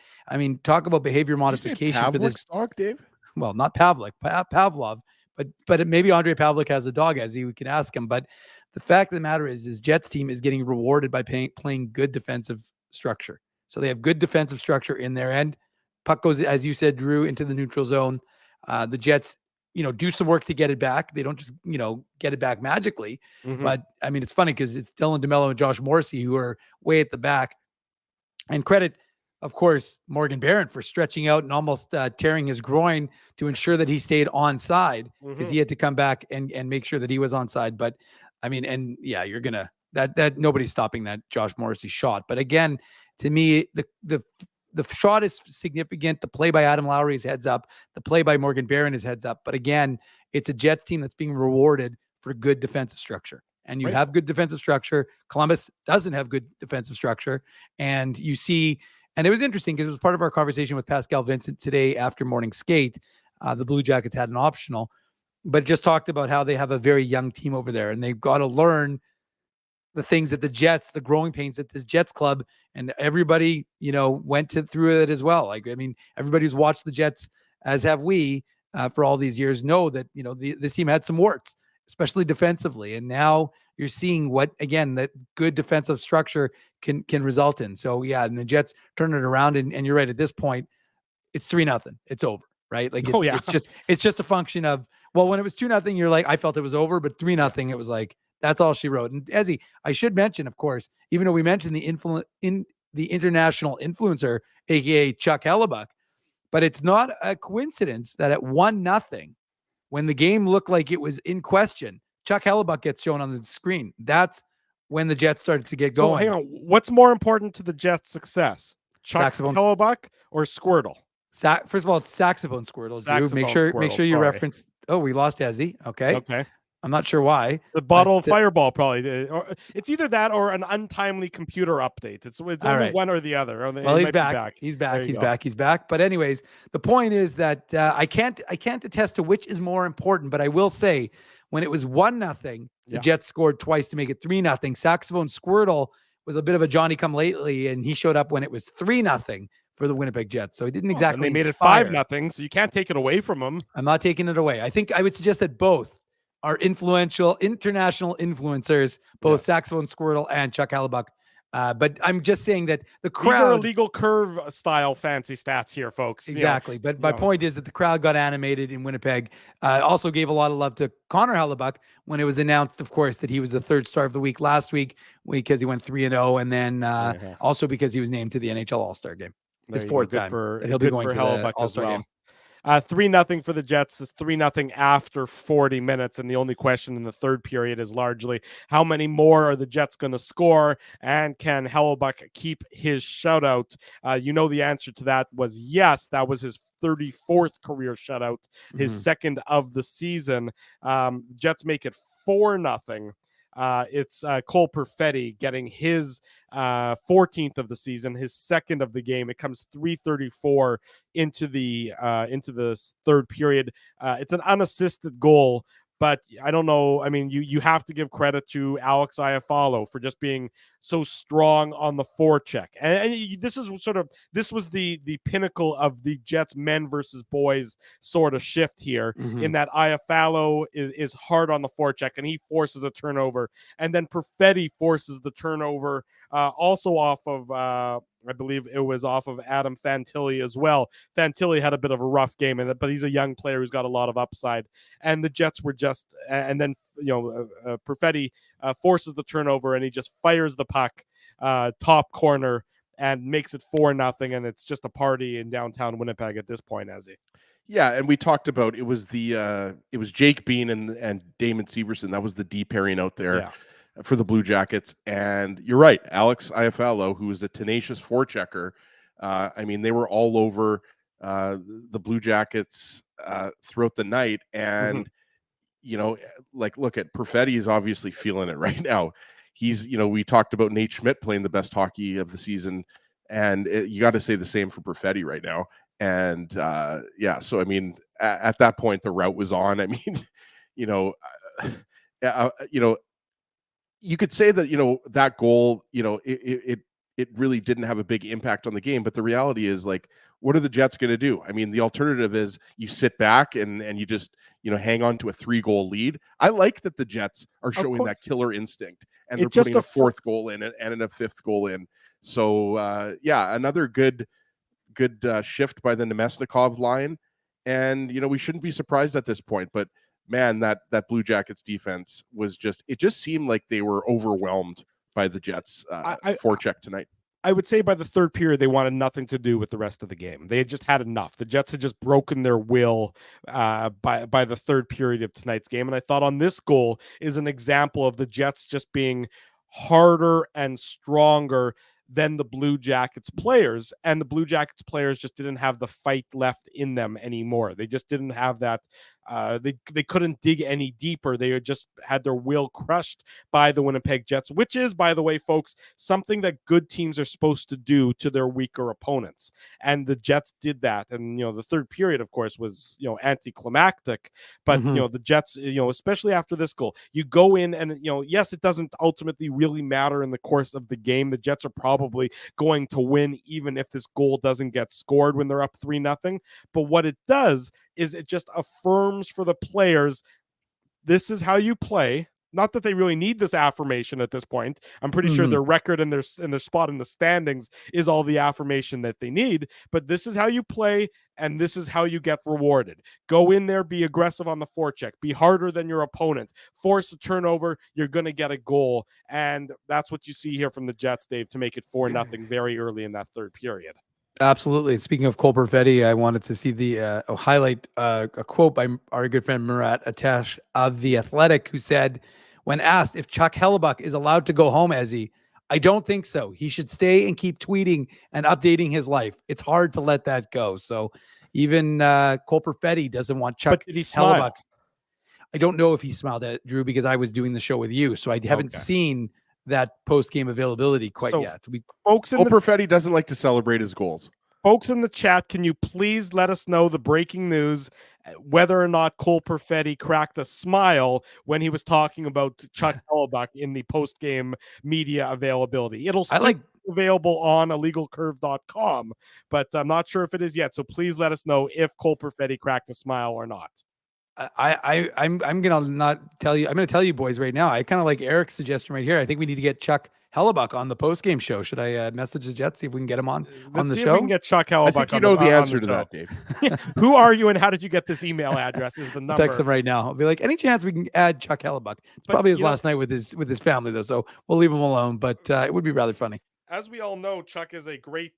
talk about behavior modification for this dog, Dave. Well, not Pavlov, but maybe Andre Pavlik has a dog, as we can ask him. But the fact of the matter is Jets team is getting rewarded by playing good defensive structure. So they have good defensive structure in their end. Puck goes, as you said, Drew, into the neutral zone. The Jets, do some work to get it back. They don't just, get it back magically. But it's funny because it's Dylan DeMello and Josh Morrissey who are way at the back. And credit, of course, Morgan Barron for stretching out and almost tearing his groin to ensure that he stayed onside, because he had to come back and make sure that he was onside. But you're gonna that nobody's stopping that Josh Morrissey shot. But again, to me, the shot is significant. The play by Adam Lowry is heads up. The play by Morgan Barron is heads up. But again, it's a Jets team that's being rewarded for good defensive structure. And you have good defensive structure. Columbus doesn't have good defensive structure. And you see, and it was interesting because it was part of our conversation with Pascal Vincent today after morning skate. The Blue Jackets had an optional, but just talked about how they have a very young team over there, and they've got to learn the things that the growing pains that this Jets club and everybody, went through it as well. Like, I mean, everybody who's watched the Jets, as have we, for all these years, know that, this team had some warts, especially defensively. And now you're seeing what, again, that good defensive structure can result in. So yeah, and the Jets turn it around, and you're right, at this point, it's 3-0. It's over, right? Like, it's just a function of, well, when it was 2-0, you're like, I felt it was over, but 3-0, it was like, that's all she wrote. And Ezzy, I should mention, of course, even though we mentioned the international influencer, aka Chuck Hellebuck, but it's not a coincidence that at 1-0, when the game looked like it was in question, Chuck Hellebuck gets shown on the screen. That's when the Jets started to get going. So hang on, what's more important to the Jets' success, Chuck Hellebuck or Squirtle? First of all, it's saxophone Squirtle. Saxophone Make sure you reference. Oh, we lost Ezzy. Okay. I'm not sure why. The bottle of Fireball probably. Or it's either that or an untimely computer update. It's only right. one or the other. Well, he's back. He's back. But anyways, the point is that I can't attest to which is more important, but I will say when it was 1-0, the Jets scored twice to make it 3-0. Saxophone Squirtle was a bit of a Johnny come lately, and he showed up when it was 3-0 for the Winnipeg Jets. So he didn't exactly. And they made it 5-0, so you can't take it away from him. I'm not taking it away. I think I would suggest that both are influential international influencers, both Saxophone Squirtle and Chuck Hellebuck. But I'm just saying that the crowd. These are illegal curve style fancy stats here, folks. Exactly. But my point is that the crowd got animated in Winnipeg. Also gave a lot of love to Connor Hellebuck when it was announced, of course, that he was the third star of the week last week because he went 3-0, and then also because he was named to the NHL All-Star game. His fourth time. He'll be going to the All-Star game. 3-0 for the Jets is 3-0 after 40 minutes. And the only question in the third period is largely how many more are the Jets going to score, and can Hellebuck keep his shutout? The answer to that was yes. That was his 34th career shutout, his second of the season. Jets make it 4-0. It's Cole Perfetti getting his 14th of the season, his second of the game. It comes 3:34 into the third period. It's an unassisted goal, but I don't know. I mean, you have to give credit to Alex Iafallo for just being so strong on the forecheck. And this was the pinnacle of the Jets men versus boys sort of shift here, in that Iafallo is hard on the forecheck and he forces a turnover, and then Perfetti forces the turnover also off of I believe it was off of Adam Fantilli as well. Fantilli had a bit of a rough game, but he's a young player who's got a lot of upside. And the Jets were just, and then Perfetti forces the turnover, and he just fires the puck top corner and makes it 4-0. And it's just a party in downtown Winnipeg at this point, Ezzy. Yeah, and we talked about it was Jake Bean and Damon Severson. That was the D pairing out there. For the Blue Jackets. And you're right, Alex Iafallo, who is a tenacious forechecker. I mean, they were all over the Blue Jackets throughout the night. And, look at Perfetti is obviously feeling it right now. He's, we talked about Nate Schmidt playing the best hockey of the season. And you got to say the same for Perfetti right now. And so, I mean, at that point, the route was on. I mean, you could say that, that goal, it really didn't have a big impact on the game. But the reality is, like, what are the Jets going to do? I mean, the alternative is you sit back and you just, hang on to a 3-goal lead. I like that the Jets are showing that killer instinct, and they're putting a fourth goal in and a fifth goal in. So, another good shift by the Nemesnikov line. And, we shouldn't be surprised at this point, but man, that Blue Jackets defense was it just seemed like they were overwhelmed by the Jets forecheck tonight. I would say by the third period, they wanted nothing to do with the rest of the game. They had just had enough. The Jets had just broken their will by the third period of tonight's game. And I thought on this goal is an example of the Jets just being harder and stronger than the Blue Jackets players, and the Blue Jackets players just didn't have the fight left in them anymore. They just didn't have that they couldn't dig any deeper. They had just had their will crushed by the Winnipeg Jets, which is, by the way, folks, something that good teams are supposed to do to their weaker opponents. And the Jets did that. And, the third period, of course, was, anticlimactic. But, the Jets, especially after this goal, you go in and, yes, it doesn't ultimately really matter in the course of the game. The Jets are probably going to win, even if this goal doesn't get scored when they're up 3-0. But what it does is it just affirms for the players, this is how you play. Not that they really need this affirmation at this point. I'm pretty sure their record and their spot in the standings is all the affirmation that they need. But this is how you play, and this is how you get rewarded. Go in there, be aggressive on the forecheck, be harder than your opponent, force a turnover, you're going to get a goal. And that's what you see here from the Jets, Dave, to make it 4-0 very early in that third period. Absolutely. Speaking of Cole Peretti, I wanted to see the highlight a quote by our good friend Murat Atesh of The Athletic, who said, when asked if Chuck Hellebuyck is allowed to go home, I don't think so. He should stay and keep tweeting and updating his life. It's hard to let that go. So even Cole Peretti doesn't want Chuck Hellebuyck. I don't know if he smiled at Drew because I was doing the show with you, so I haven't seen that post-game availability quite yet. Folks, Perfetti doesn't like to celebrate his goals. Folks in the chat, can you please let us know the breaking news, whether or not Cole Perfetti cracked a smile when he was talking about Chuck Hellebuyck in the post-game media availability? It'll be available on illegalcurve.com, but I'm not sure if it is yet. So please let us know if Cole Perfetti cracked a smile or not. I'm gonna not tell you. I'm gonna tell you boys right now. I kind of like Eric's suggestion right here. I think we need to get Chuck Hellebuyck on the post game show. Should I message the Jets, see if we can get him on the show? If we can get Chuck Hellebuyck. I think you know the answer to that, Dave. Who are you and how did you get this email address? Is the number? Text him right now. I'll be like, any chance we can add Chuck Hellebuyck? It's probably his last night with his family though, so we'll leave him alone. But it would be rather funny. As we all know, Chuck is a great.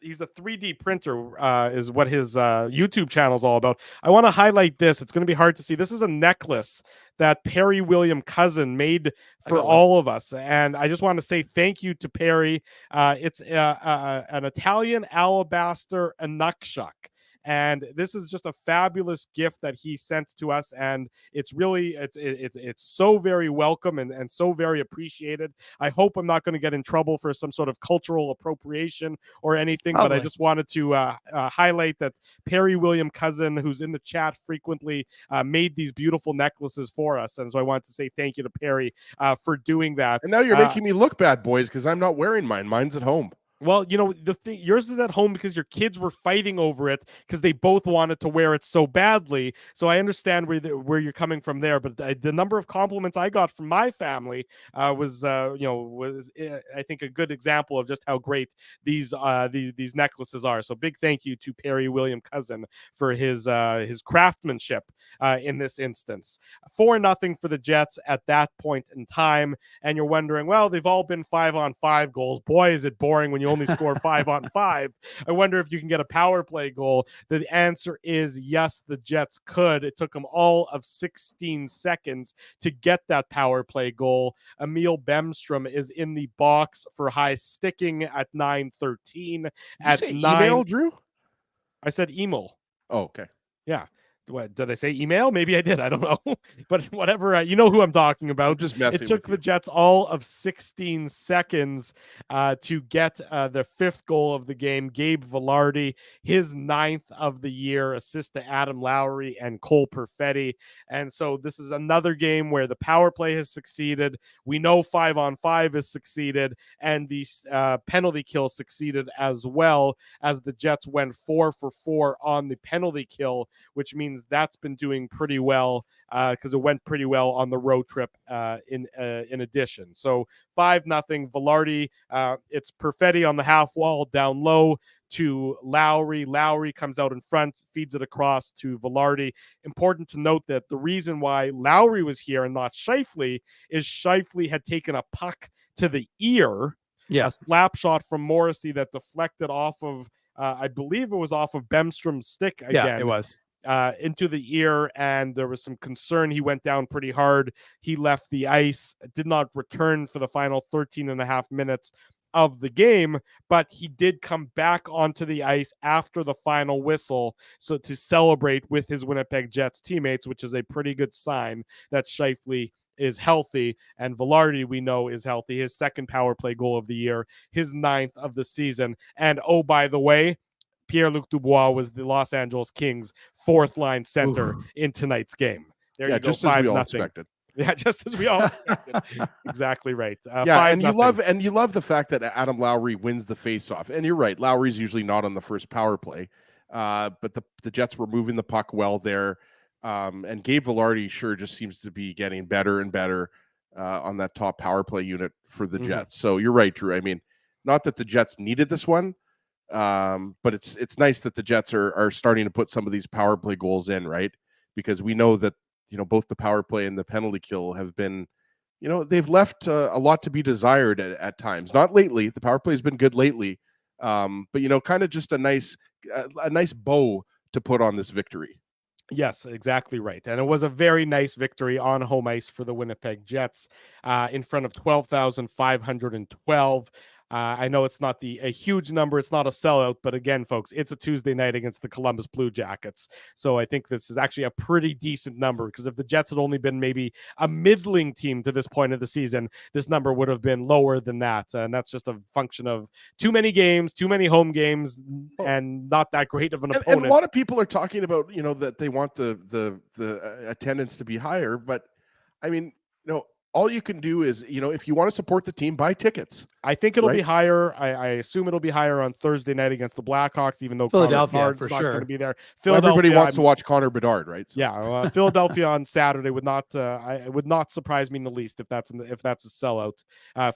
He's a 3D printer, is what his YouTube channel is all about. I want to highlight this. It's going to be hard to see. This is a necklace that Perry William Cousin made for all of us. And I just want to say thank you to Perry. It's an Italian alabaster Inukshuk. And this is just a fabulous gift that he sent to us, and it's really it's so very welcome and so very appreciated. I hope I'm not going to get in trouble for some sort of cultural appropriation or anything, but I just wanted to highlight that Perry William Cousin, who's in the chat frequently, made these beautiful necklaces for us, and so I wanted to say thank you to Perry for doing that. And now you're making me look bad, boys, because I'm not wearing mine. Mine's at home. Well, the thing, yours is at home because your kids were fighting over it because they both wanted to wear it so badly. So I understand where you're coming from there. But the number of compliments I got from my family was I think a good example of just how great these necklaces are. So big thank you to Perry William Cousin for his craftsmanship in this instance. 4-0 for the Jets at that point in time. And you're wondering, well, they've all been 5-on-5 goals. Boy, is it boring when you only score 5-on-5. I wonder if you can get a power play goal. The answer is yes, the Jets could. It took them all of 16 seconds to get that power play goal. Emil Bemstrom is in the box for high sticking at 9:13. At 9, email, Drew? I said email. Oh, okay. Yeah. What, did I say email? Maybe I did. I don't know. But whatever. You know who I'm talking about. Just messing. It took the Jets all of 16 seconds to get the fifth goal of the game. Gabe Vilardi, his 9th of the year, assist to Adam Lowry and Cole Perfetti. And so this is another game where the power play has succeeded. We know 5-on-5 has succeeded, and the penalty kill succeeded as well, as the Jets went 4 for 4 on the penalty kill, which means that's been doing pretty well because it went pretty well on the road trip in addition. So 5-0 Vilardi. It's Perfetti on the half wall down low to Lowry. Lowry comes out in front, feeds it across to Vilardi. Important to note that the reason why Lowry was here and not Scheifele is Scheifele had taken a puck to the ear, a slap shot from Morrissey that deflected off of, I believe it was off of Bemstrom's stick again. Yeah, it was. Into the ear, and there was some concern. He went down pretty hard. He left the ice, did not return for the final 13 and a half minutes of the game, but he did come back onto the ice after the final whistle, so to celebrate with his Winnipeg Jets teammates, which is a pretty good sign that Scheifele is healthy, and Velarde, we know, is healthy. His second power play goal of the year, his 9th of the season. And oh, by the way, Pierre-Luc Dubois was the Los Angeles Kings' 4th line center in tonight's game. There you go, just as we all 5-0. expected. Yeah, just as we all expected. Exactly right. And you love the fact that Adam Lowry wins the faceoff. And you're right, Lowry's usually not on the first power play, but the Jets were moving the puck well there. And Gabe Velarde sure just seems to be getting better and better on that top power play unit for the Jets. So you're right, Drew. I mean, not that the Jets needed this one, but it's nice that the Jets are starting to put some of these power play goals in, right? Because we know that, both the power play and the penalty kill have been, they've left a lot to be desired at times. Not lately. The power play has been good lately, but kind of just a nice bow to put on this victory. Yes, exactly right. And it was a very nice victory on home ice for the Winnipeg Jets in front of 12,512. I know it's not a huge number. It's not a sellout, but again, folks, it's a Tuesday night against the Columbus Blue Jackets. So I think this is actually a pretty decent number, because if the Jets had only been maybe a middling team to this point of the season, this number would have been lower than that. And that's just a function of too many games, too many home games, and not that great of an opponent. And a lot of people are talking about, that they want the attendance to be higher, but I mean, all you can do is, if you want to support the team, buy tickets. I think it'll be higher. I assume it'll be higher on Thursday night against the Blackhawks, even though Philadelphia for not going to be there. Everybody wants to watch Connor Bedard, right? So. Yeah, Philadelphia on Saturday would not surprise me in the least if that's a sellout.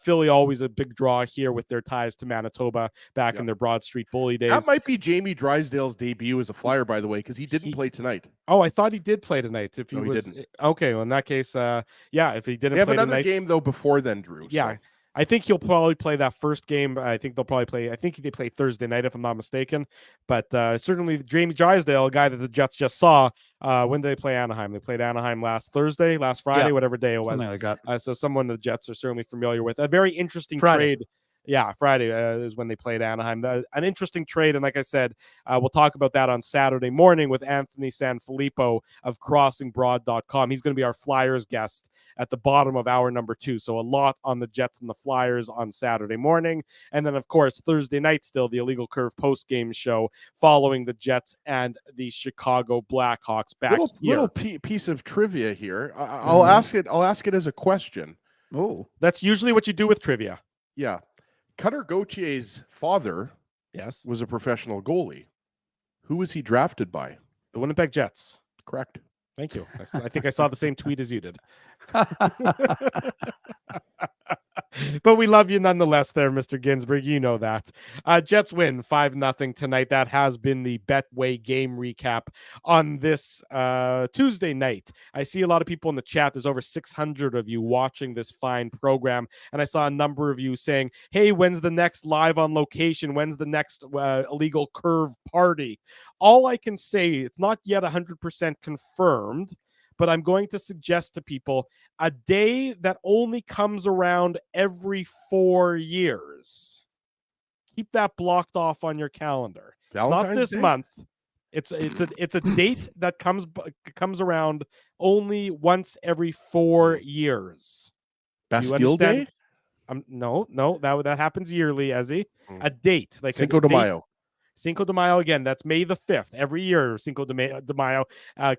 Philly always a big draw here with their ties to Manitoba back in their Broad Street Bully days. That might be Jamie Drysdale's debut as a Flyer, by the way, because he didn't play tonight. Oh, I thought he did play tonight. If he didn't. Okay, well in that case, if he didn't. They have another game though before then, Drew. Yeah. So. I think he'll probably play that first game. I think they play Thursday night, if I'm not mistaken. But certainly Jamie Drysdale, a guy that the Jets just saw. When did they play Anaheim? They played Anaheim last Friday, whatever day it was. Something like that. So someone the Jets are certainly familiar with. A very interesting trade. Yeah, Friday is when they played Anaheim. An interesting trade, and like I said, we'll talk about that on Saturday morning with Anthony Sanfilippo of CrossingBroad.com. He's going to be our Flyers guest at the bottom of hour number 2. So a lot on the Jets and the Flyers on Saturday morning. And then, of course, Thursday night still, the Illegal Curve post-game show following the Jets and the Chicago Blackhawks back here. Little piece of trivia here. I'll ask it as a question. Oh, that's usually what you do with trivia. Yeah. Cutter Gauthier's father was a professional goalie. Who was he drafted by? The Winnipeg Jets. Correct. Thank you. I think I saw the same tweet as you did. But we love you nonetheless there, Mr. Ginsburg. You know that. Jets win 5-0 tonight. That has been the Betway game recap on this Tuesday night. I see a lot of people in the chat. There's over 600 of you watching this fine program. And I saw a number of you saying, hey, when's the next live on location? When's the next Illegal Curve party? All I can say, it's not yet 100% confirmed, but I'm going to suggest to people a day that only comes around every 4 years. Keep that blocked off on your calendar. Valentine's it's not this Day? month. It's a date that comes around only once every 4 years. Bastille Day? No, that happens yearly, Ezzy. A date like Cinco de Mayo. Cinco de Mayo again. That's May the 5th. Every year, Cinco de Mayo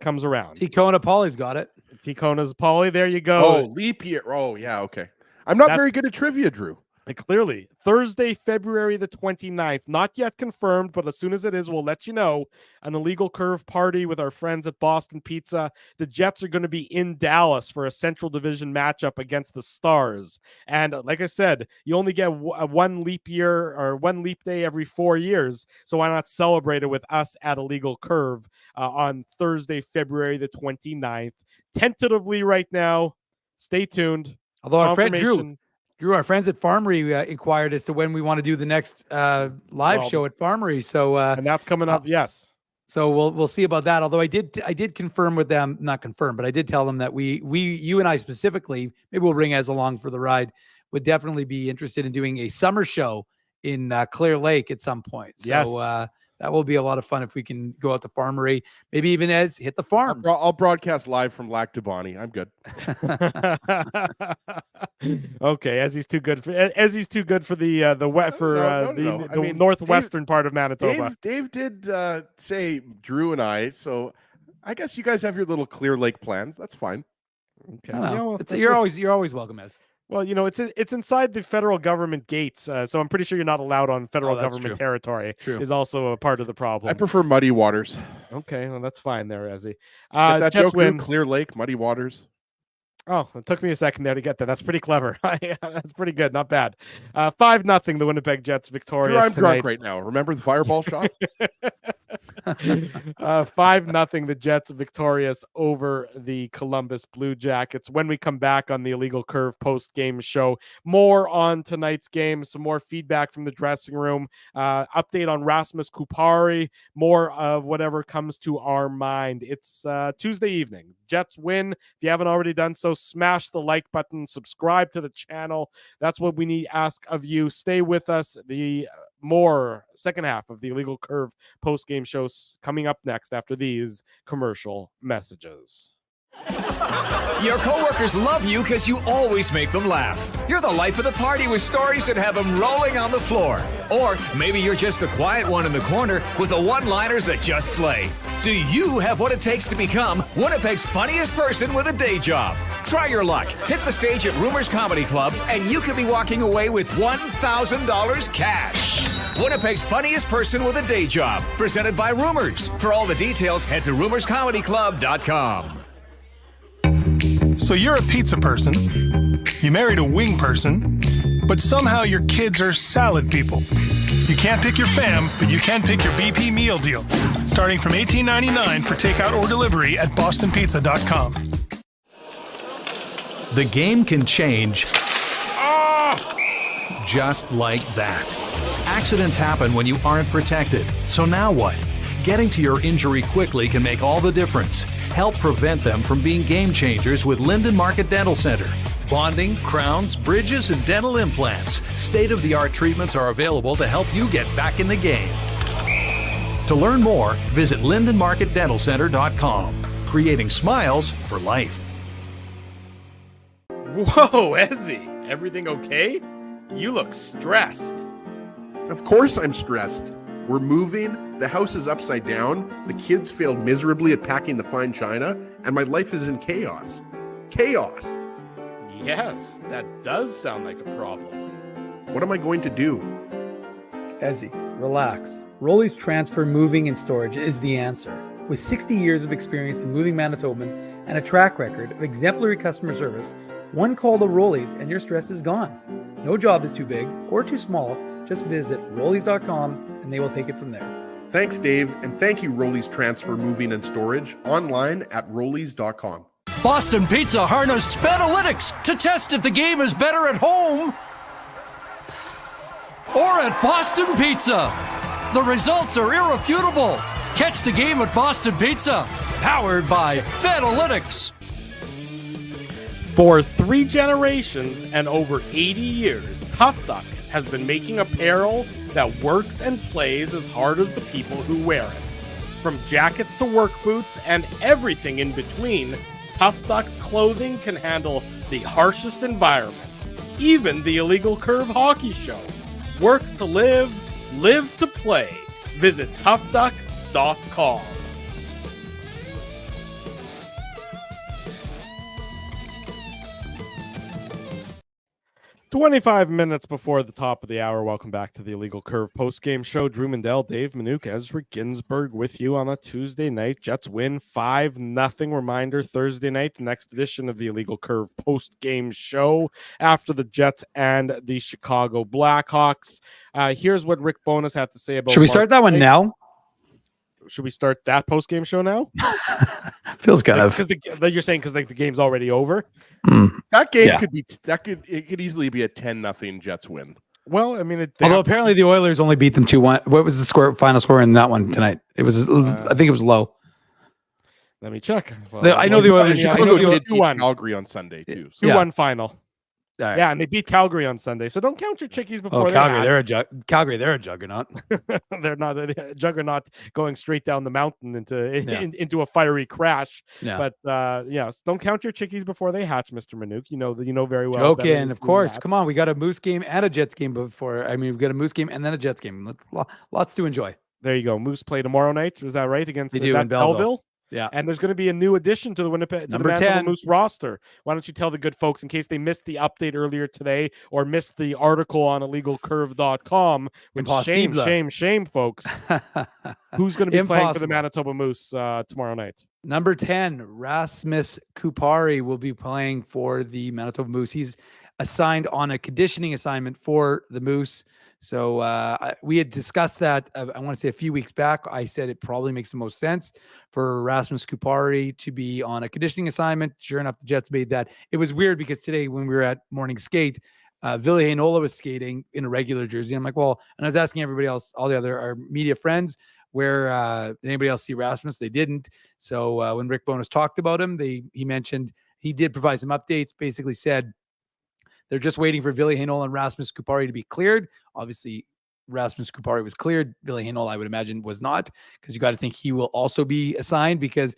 comes around. Ticona Pauly's got it. Ticona's Pauly. There you go. Oh, leap year. Oh, yeah. Okay. I'm not very good at trivia, Drew. Clearly, Thursday, February the 29th. Not yet confirmed, but as soon as it is, we'll let you know. An Illegal Curve party with our friends at Boston Pizza. The Jets are going to be in Dallas for a Central Division matchup against the Stars. And like I said, you only get one leap year or one leap day every 4 years. So why not celebrate it with us at Illegal Curve on Thursday, February the 29th? Tentatively right now. Stay tuned. Although our friend Drew, our friends at Farmery inquired as to when we want to do the next live show at Farmery. So and that's coming up. Yes. So we'll see about that. Although I did confirm with them, not confirm, but I did tell them that you and I specifically, maybe we'll bring Ez along for the ride. would definitely be interested in doing a summer show in Clear Lake at some point. So Yes. that will be a lot of fun if we can go out to Farmery, maybe even as hit the farm. I'll broadcast live from Lac du Bonnet. I'm good. Okay, as he's too good for the wet for the northwestern part of Manitoba. Dave did say Drew and I, so I guess you guys have your little Clear Lake plans. That's fine. Okay, you're always welcome, Ez. Well, it's inside the federal government gates, so I'm pretty sure you're not allowed on federal government territory. True. Is also a part of the problem. I prefer muddy waters. Okay, well that's fine there, Ezzy. That Jets joke, win. Clear Lake, muddy waters. Oh, it took me a second there to get there. That's pretty clever. That's pretty good. Not bad. 5-0, the Winnipeg Jets victorious. I'm drunk right now. Remember the fireball shot? 5-0, the Jets victorious over the Columbus Blue Jackets. When we come back on the Illegal Curve post-game show, more on tonight's game, some more feedback from the dressing room, update on Rasmus Kupari, more of whatever comes to our mind. It's Tuesday evening. Jets win. If you haven't already done so, smash the like button, subscribe to the channel. That's what we need ask of you. Stay with us. The more second half of the Illegal Curve post-game shows coming up next after these commercial messages. Your coworkers love you because you always make them laugh. You're the life of the party with stories that have them rolling on the floor. Or maybe you're just the quiet one in the corner with the one-liners that just slay. Do you have what it takes to become Winnipeg's funniest person with a day job? Try your luck. Hit the stage at Rumors Comedy Club, and you could be walking away with $1,000 cash. Winnipeg's funniest person with a day job. Presented by Rumors. For all the details, head to rumorscomedyclub.com. So you're a pizza person, you married a wing person, but somehow your kids are salad people. You can't pick your fam, but you can pick your BP meal deal, starting from $18.99 for takeout or delivery at bostonpizza.com. The game can change just like that. Accidents happen when you aren't protected. So now what? Getting to your injury quickly can make all the difference. Help prevent them from being game changers with Linden Market Dental Center. Bonding, crowns, bridges, and dental implants. State-of-the-art treatments are available to help you get back in the game. To learn more, visit lindenmarketdentalcenter.com. Creating smiles for life. Whoa, Ezzy, everything okay? You look stressed. Of course I'm stressed. We're moving, the house is upside down, the kids failed miserably at packing the fine china, and my life is in chaos. Chaos! Yes, that does sound like a problem. What am I going to do? Ezzy, relax. Rolly's Transfer Moving and Storage is the answer. With 60 years of experience in moving Manitobans and a track record of exemplary customer service, one call to Rolly's and your stress is gone. No job is too big or too small. Just visit Rollies.com and they will take it from there. Thanks, Dave, and thank you, Rollies Transfer Moving and Storage, online at Rollies.com. Boston Pizza harnessed Betalytics to test if the game is better at home or at Boston Pizza. The results are irrefutable. Catch the game at Boston Pizza, powered by Betalytics. For 3 generations and over 80 years, Tough Duck has been making apparel that works and plays as hard as the people who wear it. From jackets to work boots and everything in between, Tough Duck's clothing can handle the harshest environments, even the Illegal Curve hockey show. Work to live, live to play. Visit toughduck.com. 25 minutes before the top of the hour. Welcome back to the Illegal Curve post-game show. Drew Mandel, Dave Minuk, Ezra Ginsburg with you on a Tuesday night. Jets win 5-0. Reminder, Thursday night, the next edition of the Illegal Curve post-game show after the Jets and the Chicago Blackhawks. Here's what Rick Bowness had to say about... Should we start that one now? Should we start that post-game show now? Feels kind of... Because you're saying because the game's already over? That game could easily be a 10-0 Jets win. Well, I mean, although apparently the Oilers only beat them 2-1. What was the final score in that one tonight? It was, I think it was low. Let me check. Well, I know the Oilers. Chicago did beat Calgary on Sunday too. 2-1 final. All right. Yeah, and they beat Calgary on Sunday. So don't count your chickies before Oh, they Calgary, hatch. they're a juggernaut. They're not a juggernaut going straight down the mountain Yeah. into a fiery crash. Yeah. But yes, don't count your chickies before they hatch, Mr. Manuk. You know very well. better Joking, than of doing course. that. Come on, we got a Moose game and a Jets game before. I mean, we've got a Moose game and then a Jets game. Lots to enjoy. There you go. Moose play tomorrow night. Was that right? Against They do that in Belleville. Yeah. And there's going to be a new addition to the Number Manitoba 10. Moose roster. Why don't you tell the good folks, in case they missed the update earlier today or missed the article on illegalcurve.com, which shame, folks. Who's going to be playing for the Manitoba Moose tomorrow night? Number 10, Rasmus Kupari will be playing for the Manitoba Moose. He's assigned on a conditioning assignment for the Moose. So we had discussed that, I want to say a few weeks back. I said it probably makes the most sense for Rasmus Kupari to be on a conditioning assignment. Sure enough, the Jets made that. It was weird because today when we were at morning skate, Ville Heinola was skating in a regular jersey. I'm like, well, and I was asking everybody else, all the other our media friends, where did anybody else see Rasmus? They didn't. So when Rick Bowness talked about him, he mentioned he did provide some updates, basically said, they're just waiting for Ville Heinola and Rasmus Kupari to be cleared. Obviously, Rasmus Kupari was cleared. Ville Heinola, I would imagine, was not, because you got to think he will also be assigned, because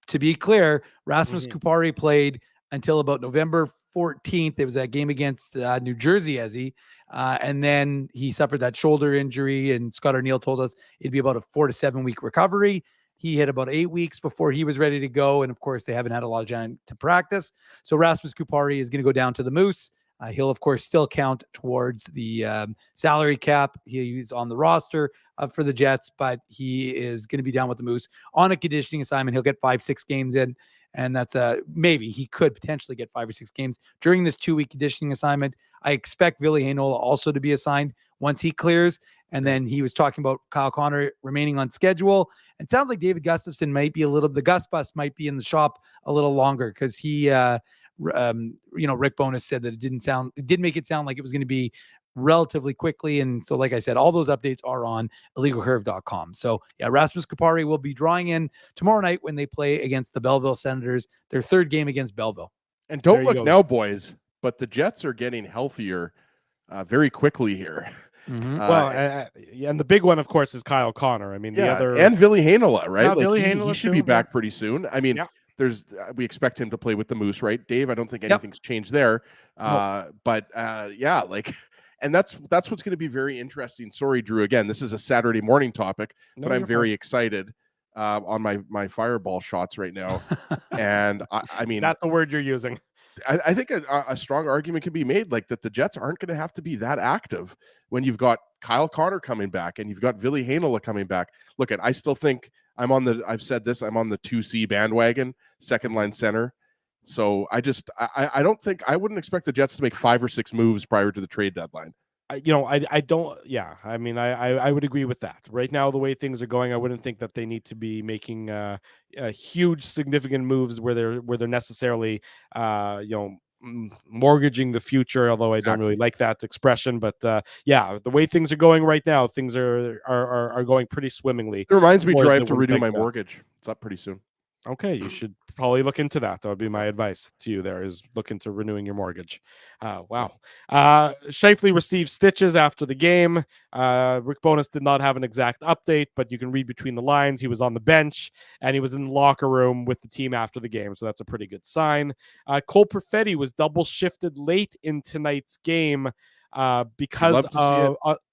to be clear, Rasmus Kupari played until about November 14th. There was that game against New Jersey, and then he suffered that shoulder injury, and Scott O'Neill told us it'd be about a 4 to 7 week recovery. He had about 8 weeks before he was ready to go, and of course, they haven't had a lot of time to practice. So Rasmus Kupari is going to go down to the Moose. He'll, of course, still count towards the salary cap. He's on the roster for the Jets, but he is going to be down with the Moose on a conditioning assignment. He'll get 5-6 games in, and that's maybe he could potentially get 5 or 6 games during this 2-week conditioning assignment. I expect Ville Heinola also to be assigned once he clears. And then he was talking about Kyle Connor remaining on schedule. And it sounds like David Gustafson might be the Gus bus might be in the shop a little longer, because he Rick Bowness said that it did make it sound like it was going to be relatively quickly. And so, like I said, all those updates are on illegalcurve.com. So yeah, Rasmus Kupari will be drawing in tomorrow night when they play against the Belleville Senators, their third game against Belleville. And don't look now, boys, but the Jets are getting healthier very quickly here. And the big one, of course, is Kyle Connor. I mean, the other, and Ville Heinola, right? He should be back pretty soon. I mean, we expect him to play with the Moose, right, Dave? I don't think anything's changed there. But and that's what's going to be very interesting. Sorry, Drew. Again, this is a Saturday morning topic, but I'm very excited on my fireball shots right now. And I mean, that's the word you're using. I think a strong argument can be made, like, that the Jets aren't going to have to be that active when you've got Kyle Connor coming back and you've got Ville Heinola coming back. Look, I still think I've said this, I'm on the 2C bandwagon, second line center. So I wouldn't expect the Jets to make 5 or 6 moves prior to the trade deadline. I don't. Yeah, I mean, I would agree with that. Right now, the way things are going, I wouldn't think that they need to be making huge, significant moves where they're necessarily, mortgaging the future. Although I don't really like that expression, but the way things are going right now, things are going pretty swimmingly. It reminds me, Drew, I have to renew my mortgage. It's up pretty soon. Okay, you should probably look into that. That would be my advice to you. There is look into renewing your mortgage. Wow. Scheifele received stitches after the game. Rick Bowness did not have an exact update, but you can read between the lines. He was on the bench and he was in the locker room with the team after the game, so that's a pretty good sign. Cole Peretti was double shifted late in tonight's game because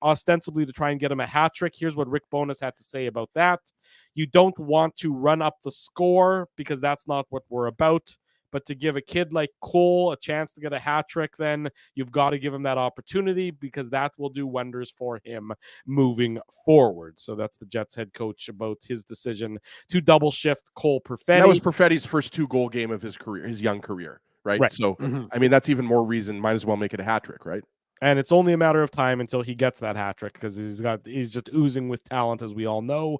ostensibly to try and get him a hat trick. Here's what Rick Bowness had to say about that. You don't want to run up the score because that's not what we're about. But to give a kid like Cole a chance to get a hat trick, then you've got to give him that opportunity, because that will do wonders for him moving forward. So that's the Jets head coach about his decision to double shift Cole Peretti. That was Perfetti's first 2-goal game of his career, his young career, right? So, I mean, that's even more reason. Might as well make it a hat trick, right? And it's only a matter of time until he gets that hat trick, because he's just oozing with talent, as we all know.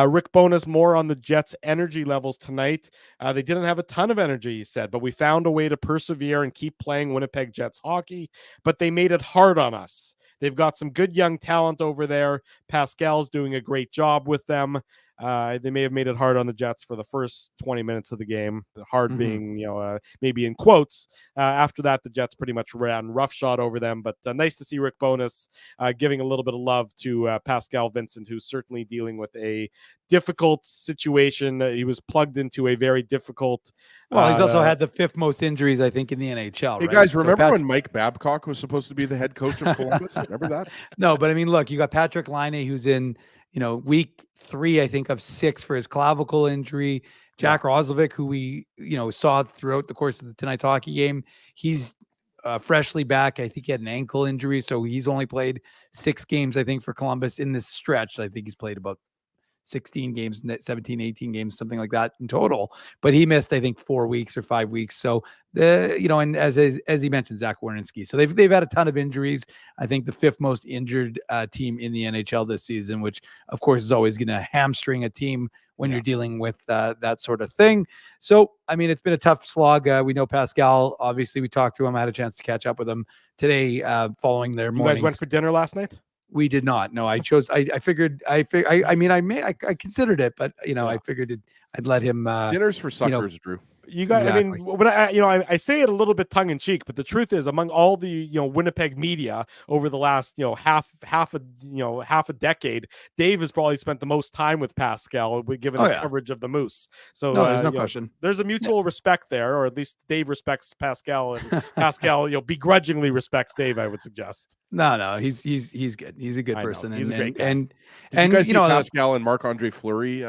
Rick Bowness, more on the Jets' energy levels tonight. They didn't have a ton of energy, he said, but we found a way to persevere and keep playing Winnipeg Jets hockey, but they made it hard on us. They've got some good young talent over there. Pascal's doing a great job with them. They may have made it hard on the Jets for the first 20 minutes of the game. Hard Mhm. being, maybe in quotes. After that, the Jets pretty much ran roughshod over them. But nice to see Rick Bowness giving a little bit of love to Pascal Vincent, who's certainly dealing with a difficult situation. He was plugged into a very difficult. Well, he's also had the 5th most injuries, I think, in the NHL. Hey right? guys, So remember when Mike Babcock was supposed to be the head coach of Columbus? Remember that? No, but I mean, look, you got Patrick Laine, who's in, week 3, I think, of 6 for his clavicle injury. Jack Roslovic, who we, saw throughout the course of tonight's hockey game. He's freshly back. I think he had an ankle injury, so he's only played 6 games, I think, for Columbus in this stretch. I think he's played about 16 games, 17, 18 games, something like that in total. But he missed, I think, 4 weeks or 5 weeks. So and as he mentioned, Zach Werenski. So they've had a ton of injuries. I think the 5th most injured team in the NHL this season, which of course is always going to hamstring a team when you're dealing with that sort of thing. So, I mean, it's been a tough slog. We know Pascal, obviously we talked to him. I had a chance to catch up with him today following their morning. You guys went for dinner last night? We did not. No, I chose. I figured. I considered it, but I figured I'd let him. Dinners for suckers, Drew. You guys, Exactly. I mean, when I say it a little bit tongue in cheek, but the truth is, among all the Winnipeg media over the last half a decade, Dave has probably spent the most time with Pascal, given his coverage of the Moose. So no, there's no question. There's a mutual respect there, or at least Dave respects Pascal, and Pascal, begrudgingly respects Dave. I would suggest. No, he's good. He's a good person. He's a great guy. And Did you guys see Pascal and Marc-Andre Fleury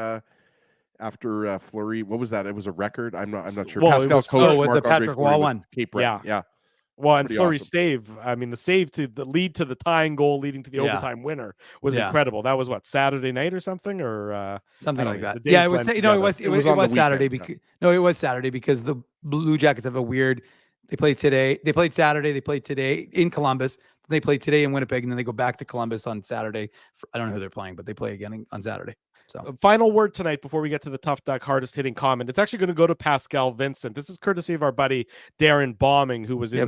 after Fleury? What was that? It was a record. I'm not sure. Well, Pascal's coach with the Marc-Andre Patrick Fleury Wall with one. Cape Breton. Yeah. Well, and Pretty Fleury's awesome. save, I mean, the save to the lead to the tying goal leading to the overtime winner was incredible. That was what, Saturday night or something, or something like that. The Yeah, days it was. blend It was together. Saturday. Weekend, It was Saturday because the Blue Jackets have a weird. They played today. They played Saturday. They played today in Columbus. They played today in Winnipeg, and then they go back to Columbus on Saturday. I don't know who they're playing, but they play again on Saturday. So, final word tonight before we get to the Tough Duck hardest hitting comment. It's actually going to go to Pascal Vincent. This is courtesy of our buddy Darren Bombing, who was in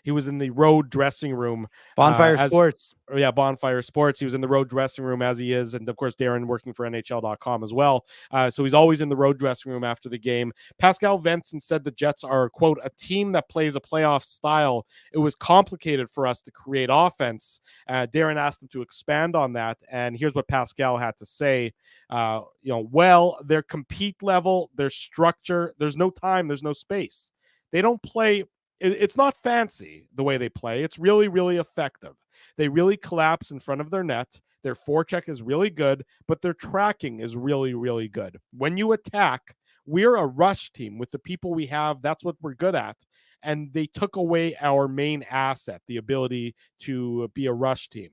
he was in the road dressing room. Bonfire Sports. Bonfire Sports. He was in the road dressing room as he is, and of course Darren working for NHL.com as well. So he's always in the road dressing room after the game. Pascal Vincent said the Jets are, quote, a team that plays a playoff style. It was complicated for us to create offense. Darren asked him to expand on that, and here's what Pascal had to say. Their compete level, their structure, there's no time, there's no space. They don't play. It's not fancy the way they play. It's really, really effective. They really collapse in front of their net. Their forecheck is really good, but their tracking is really, really good. When you attack, we're a rush team with the people we have. That's what we're good at. And they took away our main asset, the ability to be a rush team.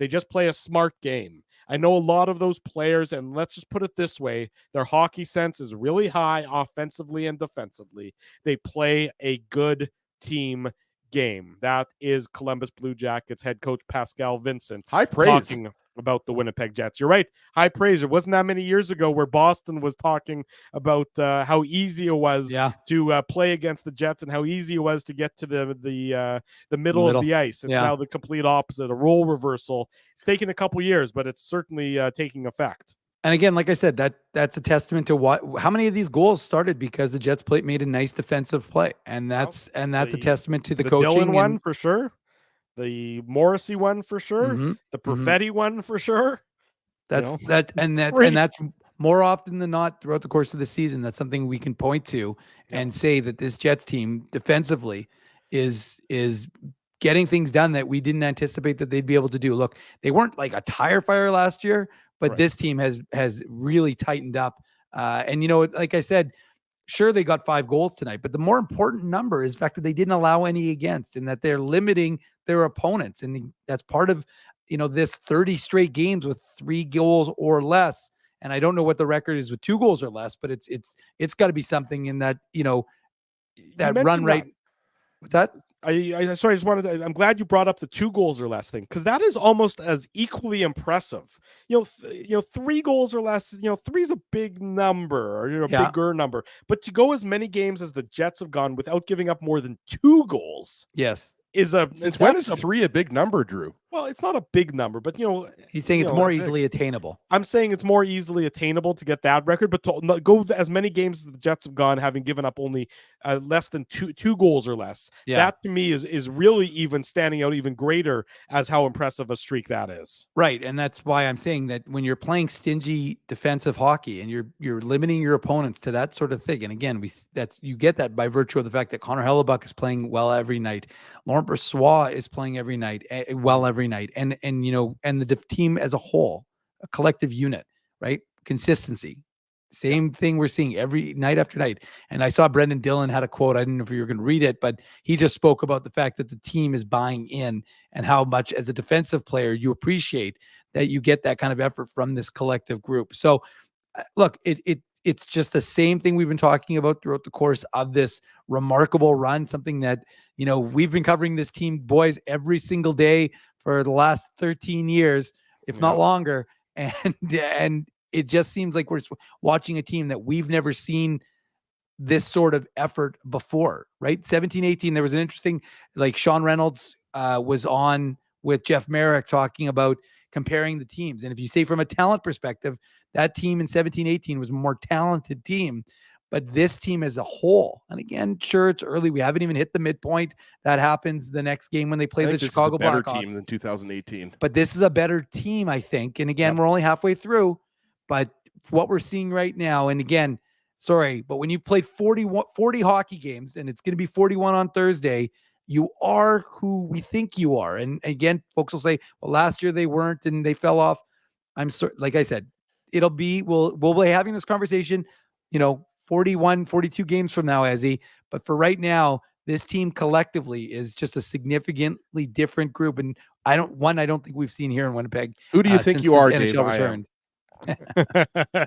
They just play a smart game. I know a lot of those players, and let's just put it this way, their hockey sense is really high offensively and defensively. They play a good team game. That is Columbus Blue Jackets head coach Pascal Vincent. High praise. Talking about the Winnipeg Jets. You're right. High praise. It wasn't that many years ago where Boston was talking about how easy it was to play against the Jets and how easy it was to get to the middle of the ice. It's now the complete opposite, a role reversal. It's taken a couple years, but it's certainly taking effect. And again, like I said, that's a testament to how many of these goals started because the Jets made a nice defensive play, and that's a testament to the coaching. Dylan one for sure. The Morrissey one for sure. Mm-hmm. The Peretti one for sure. That's more often than not throughout the course of the season. That's something we can point to and say that this Jets team defensively is getting things done that we didn't anticipate that they'd be able to do. Look, they weren't like a tire fire last year, but this team has really tightened up. And like I said, sure, they got 5 goals tonight, but the more important number is the fact that they didn't allow any against, and that they're limiting their opponents. And that's part of, this 30 straight games with 3 goals or less. And I don't know what the record is with 2 goals or less, but it's got to be something in that, that run rate. What's that? I'm glad you brought up the 2 goals or less thing, because that is almost as equally impressive. 3 goals or less, 3 is a big number, or a bigger number, but to go as many games as the Jets have gone without giving up more than 2 goals. Yes. Since when is 3 a big number, Drew? Well, it's not a big number, but He's saying it's more easily attainable. I'm saying it's more easily attainable to get that record, but to go as many games as the Jets have gone, having given up only less than two goals or less. Yeah. That to me is really even standing out even greater as how impressive a streak that is. Right, and that's why I'm saying that when you're playing stingy defensive hockey and you're limiting your opponents to that sort of thing, and again, you get that by virtue of the fact that Connor Hellebuck is playing well every night, Laurent Brossoit is playing every night, well every night, and the team as a whole, a collective unit, right? Consistency. Same thing we're seeing every night after night. And I saw Brendan Dillon had a quote. I didn't know if you were going to read it, but he just spoke about the fact that the team is buying in and how much as a defensive player you appreciate that you get that kind of effort from this collective group. So look, it's just the same thing we've been talking about throughout the course of this remarkable run, something that, we've been covering this team, boys, every single day for the last 13 years, if not longer. And it just seems like we're watching a team that we've never seen this sort of effort before, right? 17-18, there was an interesting, like Sean Reynolds was on with Jeff Merrick talking about comparing the teams. And if you say from a talent perspective, that team in 17-18 was a more talented team, but this team as a whole, and again, sure, it's early. We haven't even hit the midpoint. That happens the next game when they play the Chicago Blackhawks. Better team than 2018. But this is a better team, I think. And again, we're only halfway through. But what we're seeing right now, and again, sorry, but when you've played 40 hockey games, and it's going to be 41 on Thursday, you are who we think you are. And again, folks will say, well, last year they weren't and they fell off. I'm sorry, like I said, we'll be having this conversation, 41, 42 games from now, Ezzy. But for right now, this team collectively is just a significantly different group. And I don't think we've seen here in Winnipeg. Who do you think you are, Dave? NHL returned.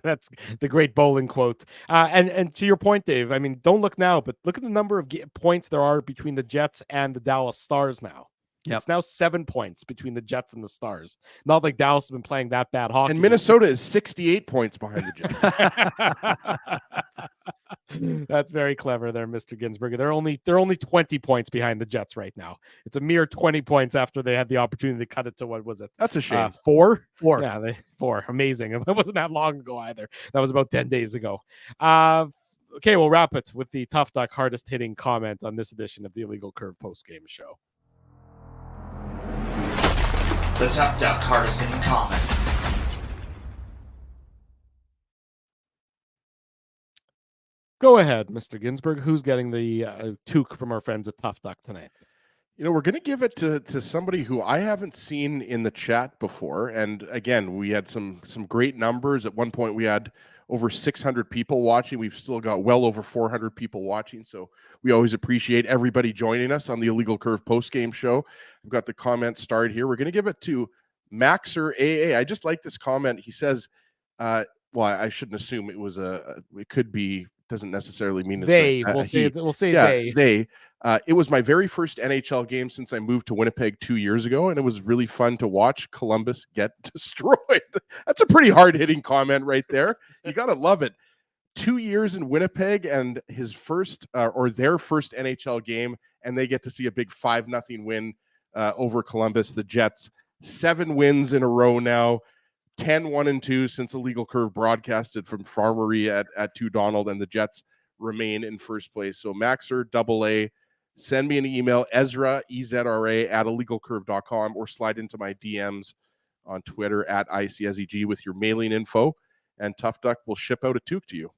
That's the great bowling quote. And to your point, Dave, I mean, don't look now, but look at the number of points there are between the Jets and the Dallas Stars now. Yep. It's now 7 points between the Jets and the Stars. Not like Dallas has been playing that bad hockey. And Minnesota is 68 points behind the Jets. That's very clever there, Mr. Ginsburg. They're only 20 points behind the Jets right now. It's a mere 20 points after they had the opportunity to cut it to, what was it? That's a shame. 4? 4. Yeah, 4. Amazing. It wasn't that long ago either. That was about 10 days ago. Okay, we'll wrap it with the Tough Duck hardest hitting comment on this edition of the Illegal Curve postgame show. The Tough Duck hardest hitting comment. Go ahead, Mr. Ginsburg. Who's getting the toque from our friends at Tough Duck tonight? We're going to give it to somebody who I haven't seen in the chat before. And again, we had some great numbers. At one point, we had over 600 people watching. We've still got well over 400 people watching. So we always appreciate everybody joining us on the Illegal Curve postgame show. We've got the comments started here. We're going to give it to Maxer AA. I just like this comment. He says, well, I shouldn't assume it was it could be, doesn't necessarily mean they. It's we'll say they. It was my very first NHL game since I moved to Winnipeg 2 years ago, and it was really fun to watch Columbus get destroyed. That's a pretty hard-hitting comment right there. You got to love it. 2 years in Winnipeg and his first or their first NHL game, and they get to see a big 5-0 win over Columbus. The Jets, 7 wins in a row now. 10-1-2 since Illegal Curve broadcasted from Farmery at 2 Donald, and the Jets remain in first place. So Maxer, AA, send me an email, Ezra, EZRA, at illegalcurve.com, or slide into my DMs on Twitter at ICSEG with your mailing info, and Tough Duck will ship out a toque to you.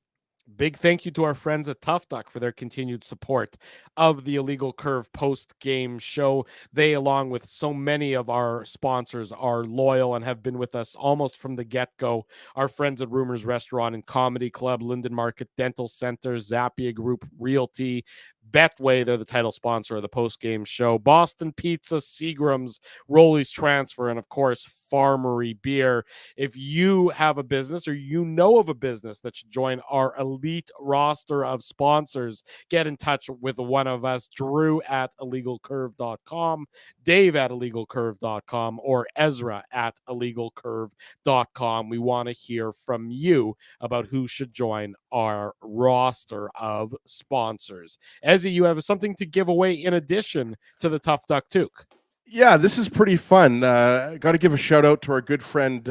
Big thank you to our friends at Tough Duck for their continued support of the Illegal Curve post-game show. They, along with so many of our sponsors, are loyal and have been with us almost from the get-go. Our friends at Rumors Restaurant and Comedy Club, Linden Market Dental Center, Zappia Group Realty, Betway, they're the title sponsor of the post-game show. Boston Pizza, Seagram's, Rolly's Transfer, and of course, Farmery Beer. If you have a business or you know of a business that should join our elite roster of sponsors, get in touch with one of us, Drew at illegalcurve.com, Dave at illegalcurve.com, or Ezra at illegalcurve.com. We want to hear from you about who should join our roster of sponsors. Ezzy, you have something to give away in addition to the Tough Duck toque. Yeah, this is pretty fun. Got to give a shout out to our good friend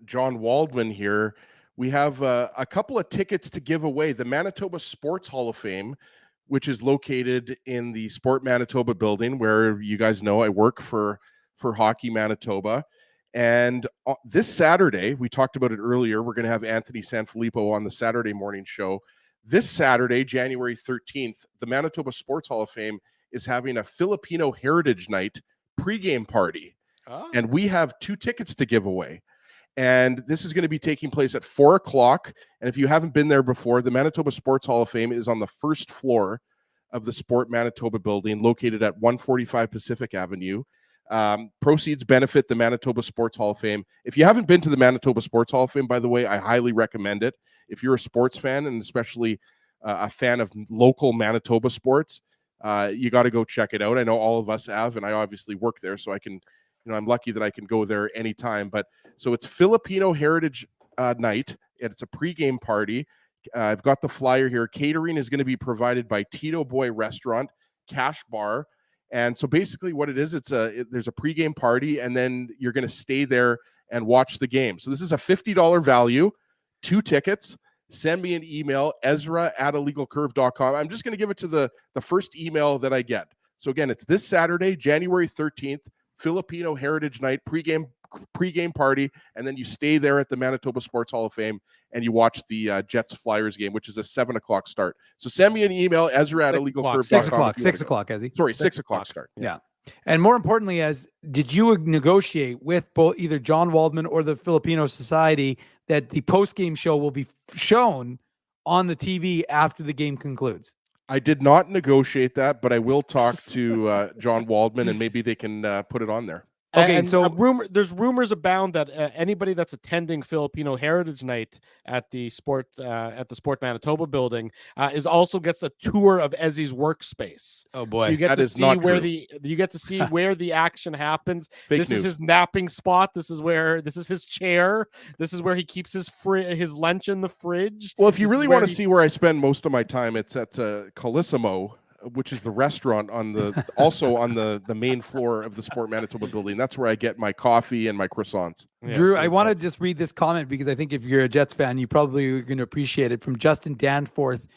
John Waldman here. We have a couple of tickets to give away. The Manitoba Sports Hall of Fame, which is located in the Sport Manitoba building, where you guys know I work for Hockey Manitoba. And this Saturday, we talked about it earlier, we're going to have Anthony Sanfilippo on the Saturday morning show. This Saturday, January 13th, the Manitoba Sports Hall of Fame is having a Filipino Heritage Night pregame party. And we have 2 tickets to give away. And this is going to be taking place at 4:00. And if you haven't been there before, the Manitoba Sports Hall of Fame is on the first floor of the Sport Manitoba building, located at 145 Pacific Avenue. Proceeds benefit the Manitoba Sports Hall of Fame. If you haven't been to the Manitoba Sports Hall of Fame, by the way, I highly recommend it. If you're a sports fan, and especially a fan of local Manitoba sports, you got to go check it out. I know all of us have, and I obviously work there, so I can, I'm lucky that I can go there anytime. But so it's Filipino Heritage Night. It's a pregame party. I've got the flyer here. Catering is going to be provided by Tito Boy Restaurant, Cash Bar. And so basically what it is, there's a pregame party, and then you're going to stay there and watch the game. So this is a $50 value, 2 tickets. Send me an email, ezra@illegalcurve.com. I'm just going to give it to the first email that I get. So again, it's this Saturday, January 13th, Filipino Heritage Night, pregame party, and then you stay there at the Manitoba Sports Hall of Fame and you watch the Jets Flyers game, which is a 7:00 start. So send me an email, ezra@illegalcurve.com. 6 o'clock, Ezzy. Sorry, 6:00 start. Yeah. And more importantly, did you negotiate with both either John Waldman or the Filipino Society that the post-game show will be shown on the TV after the game concludes? I did not negotiate that, but I will talk to John Waldman, and maybe they can put it on there. Okay, and so there's rumors abound that anybody that's attending Filipino Heritage Night at the Sport Manitoba building is also gets a tour of Ezzy's workspace. Oh boy, so you get to see where where the action happens. This is his napping spot. This is his chair. This is where he keeps his lunch in the fridge. Well, if you really want to see where I spend most of my time, it's at Colissimo, which is the restaurant on the main floor of the Sport Manitoba building. That's where I get my coffee and my croissants. Drew, I want to just read this comment because I think if you're a Jets fan, you probably are going to appreciate it, from Justin Danforth,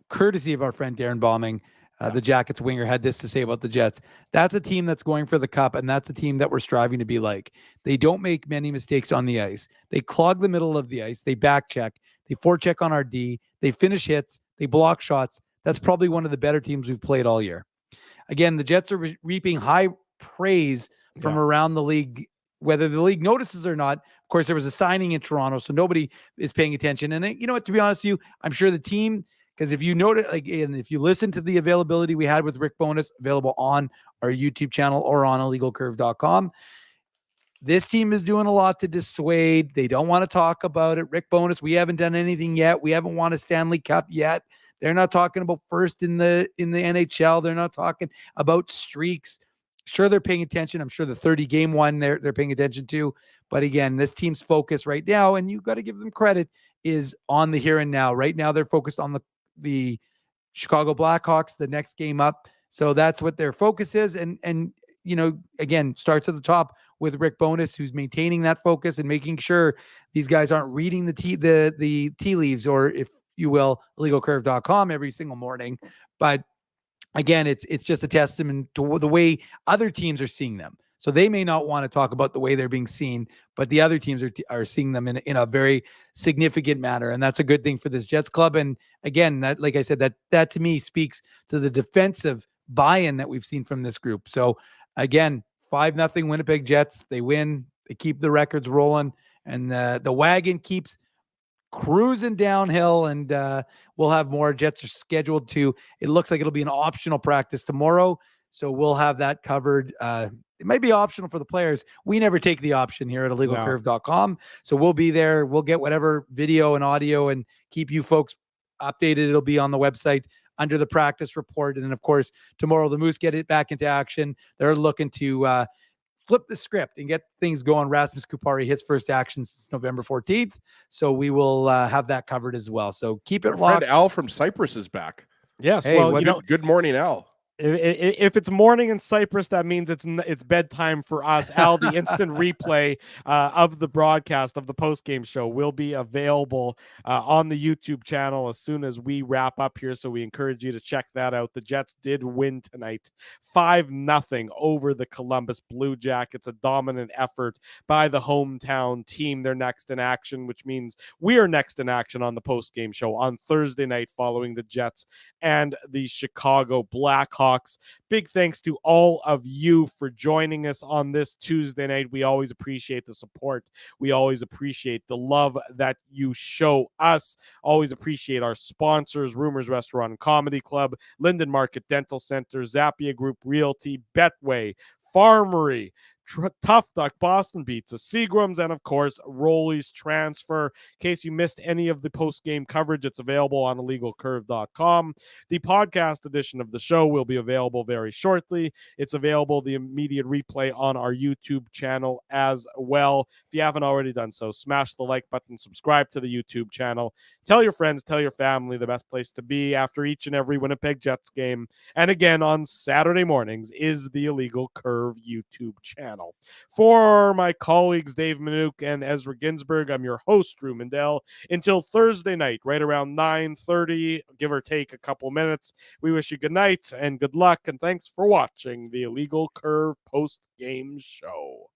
courtesy of our friend Darren Bombing. The Jackets winger had this to say about the Jets. That's a team that's going for the cup, and that's a team that we're striving to be like. They don't make many mistakes on the ice. They clog the middle of the ice. They back check. They forecheck on our D. They finish hits. They block shots. That's probably one of the better teams we've played all year. Again, the Jets are reaping high praise from around the league, whether the league notices or not. Of course, there was a signing in Toronto, so nobody is paying attention. And you know what, to be honest with you, I'm sure the team, because if you notice, and if you listen to the availability we had with Rick Bowness, available on our YouTube channel or on illegalcurve.com, this team is doing a lot to dissuade. They don't want to talk about it. Rick Bowness, we haven't done anything yet. We haven't won a Stanley Cup yet. They're not talking about first in the NHL. They're not talking about streaks. Sure, they're paying attention. I'm sure the 30-game one they're paying attention to. But again, this team's focus right now, and you've got to give them credit, is on the here and now. Right now, they're focused on the Chicago Blackhawks, the next game up. So that's what their focus is. And again, starts at the top with Rick Bowness, who's maintaining that focus and making sure these guys aren't reading the tea leaves, or if you will, illegalcurve.com every single morning. But again, it's just a testament to the way other teams are seeing them. So they may not want to talk about the way they're being seen, but the other teams are seeing them in a very significant manner. And that's a good thing for this Jets club. And again, that, like I said, that to me speaks to the defensive buy-in that we've seen from this group. So again, 5-0 Winnipeg Jets. They win. They keep the records rolling, and the wagon keeps cruising downhill, and we'll have more. Jets are scheduled to, it looks like it'll be an optional practice tomorrow, so we'll have that covered. It might be optional for the players. We never take the option here at illegalcurve.com, so we'll be there. We'll get whatever video and audio and keep you folks updated. It'll be on the website under the practice report, and then of course tomorrow the Moose get it back into action. They're looking to flip the script and get things going. Rasmus Kupari, his first action since November 14th. So we will have that covered as well. So keep it locked. Friend Al from Cyprus is back. Yes. Hey, well, good morning, Al. If it's morning in Cyprus, that means it's bedtime for us. Al, the instant replay of the broadcast of the post-game show will be available on the YouTube channel as soon as we wrap up here, so we encourage you to check that out. The Jets did win tonight 5-0 over the Columbus Blue Jackets, a dominant effort by the hometown team. They're next in action, which means we are next in action on the post-game show on Thursday night following the Jets and the Chicago Blackhawks. Big thanks to all of you for joining us on this Tuesday night. We always appreciate the support. We always appreciate the love that you show us. Always appreciate our sponsors, Rumors Restaurant and Comedy Club, Linden Market Dental Center, Zappia Group Realty, Betway, Farmery, Tough Duck, Boston Pizza, Seagram's, and of course, Rolly's Transfer. In case you missed any of the post-game coverage, it's available on illegalcurve.com. The podcast edition of the show will be available very shortly. It's available, the immediate replay, on our YouTube channel as well. If you haven't already done so, smash the like button, subscribe to the YouTube channel. Tell your friends, tell your family, the best place to be after each and every Winnipeg Jets game. And again, on Saturday mornings is the Illegal Curve YouTube channel. For my colleagues Dave Minuk and Ezra Ginsburg, I'm your host, Drew Mandel. Until Thursday night, right around 9:30, give or take a couple minutes, we wish you good night and good luck, and thanks for watching the Illegal Curve post-game show.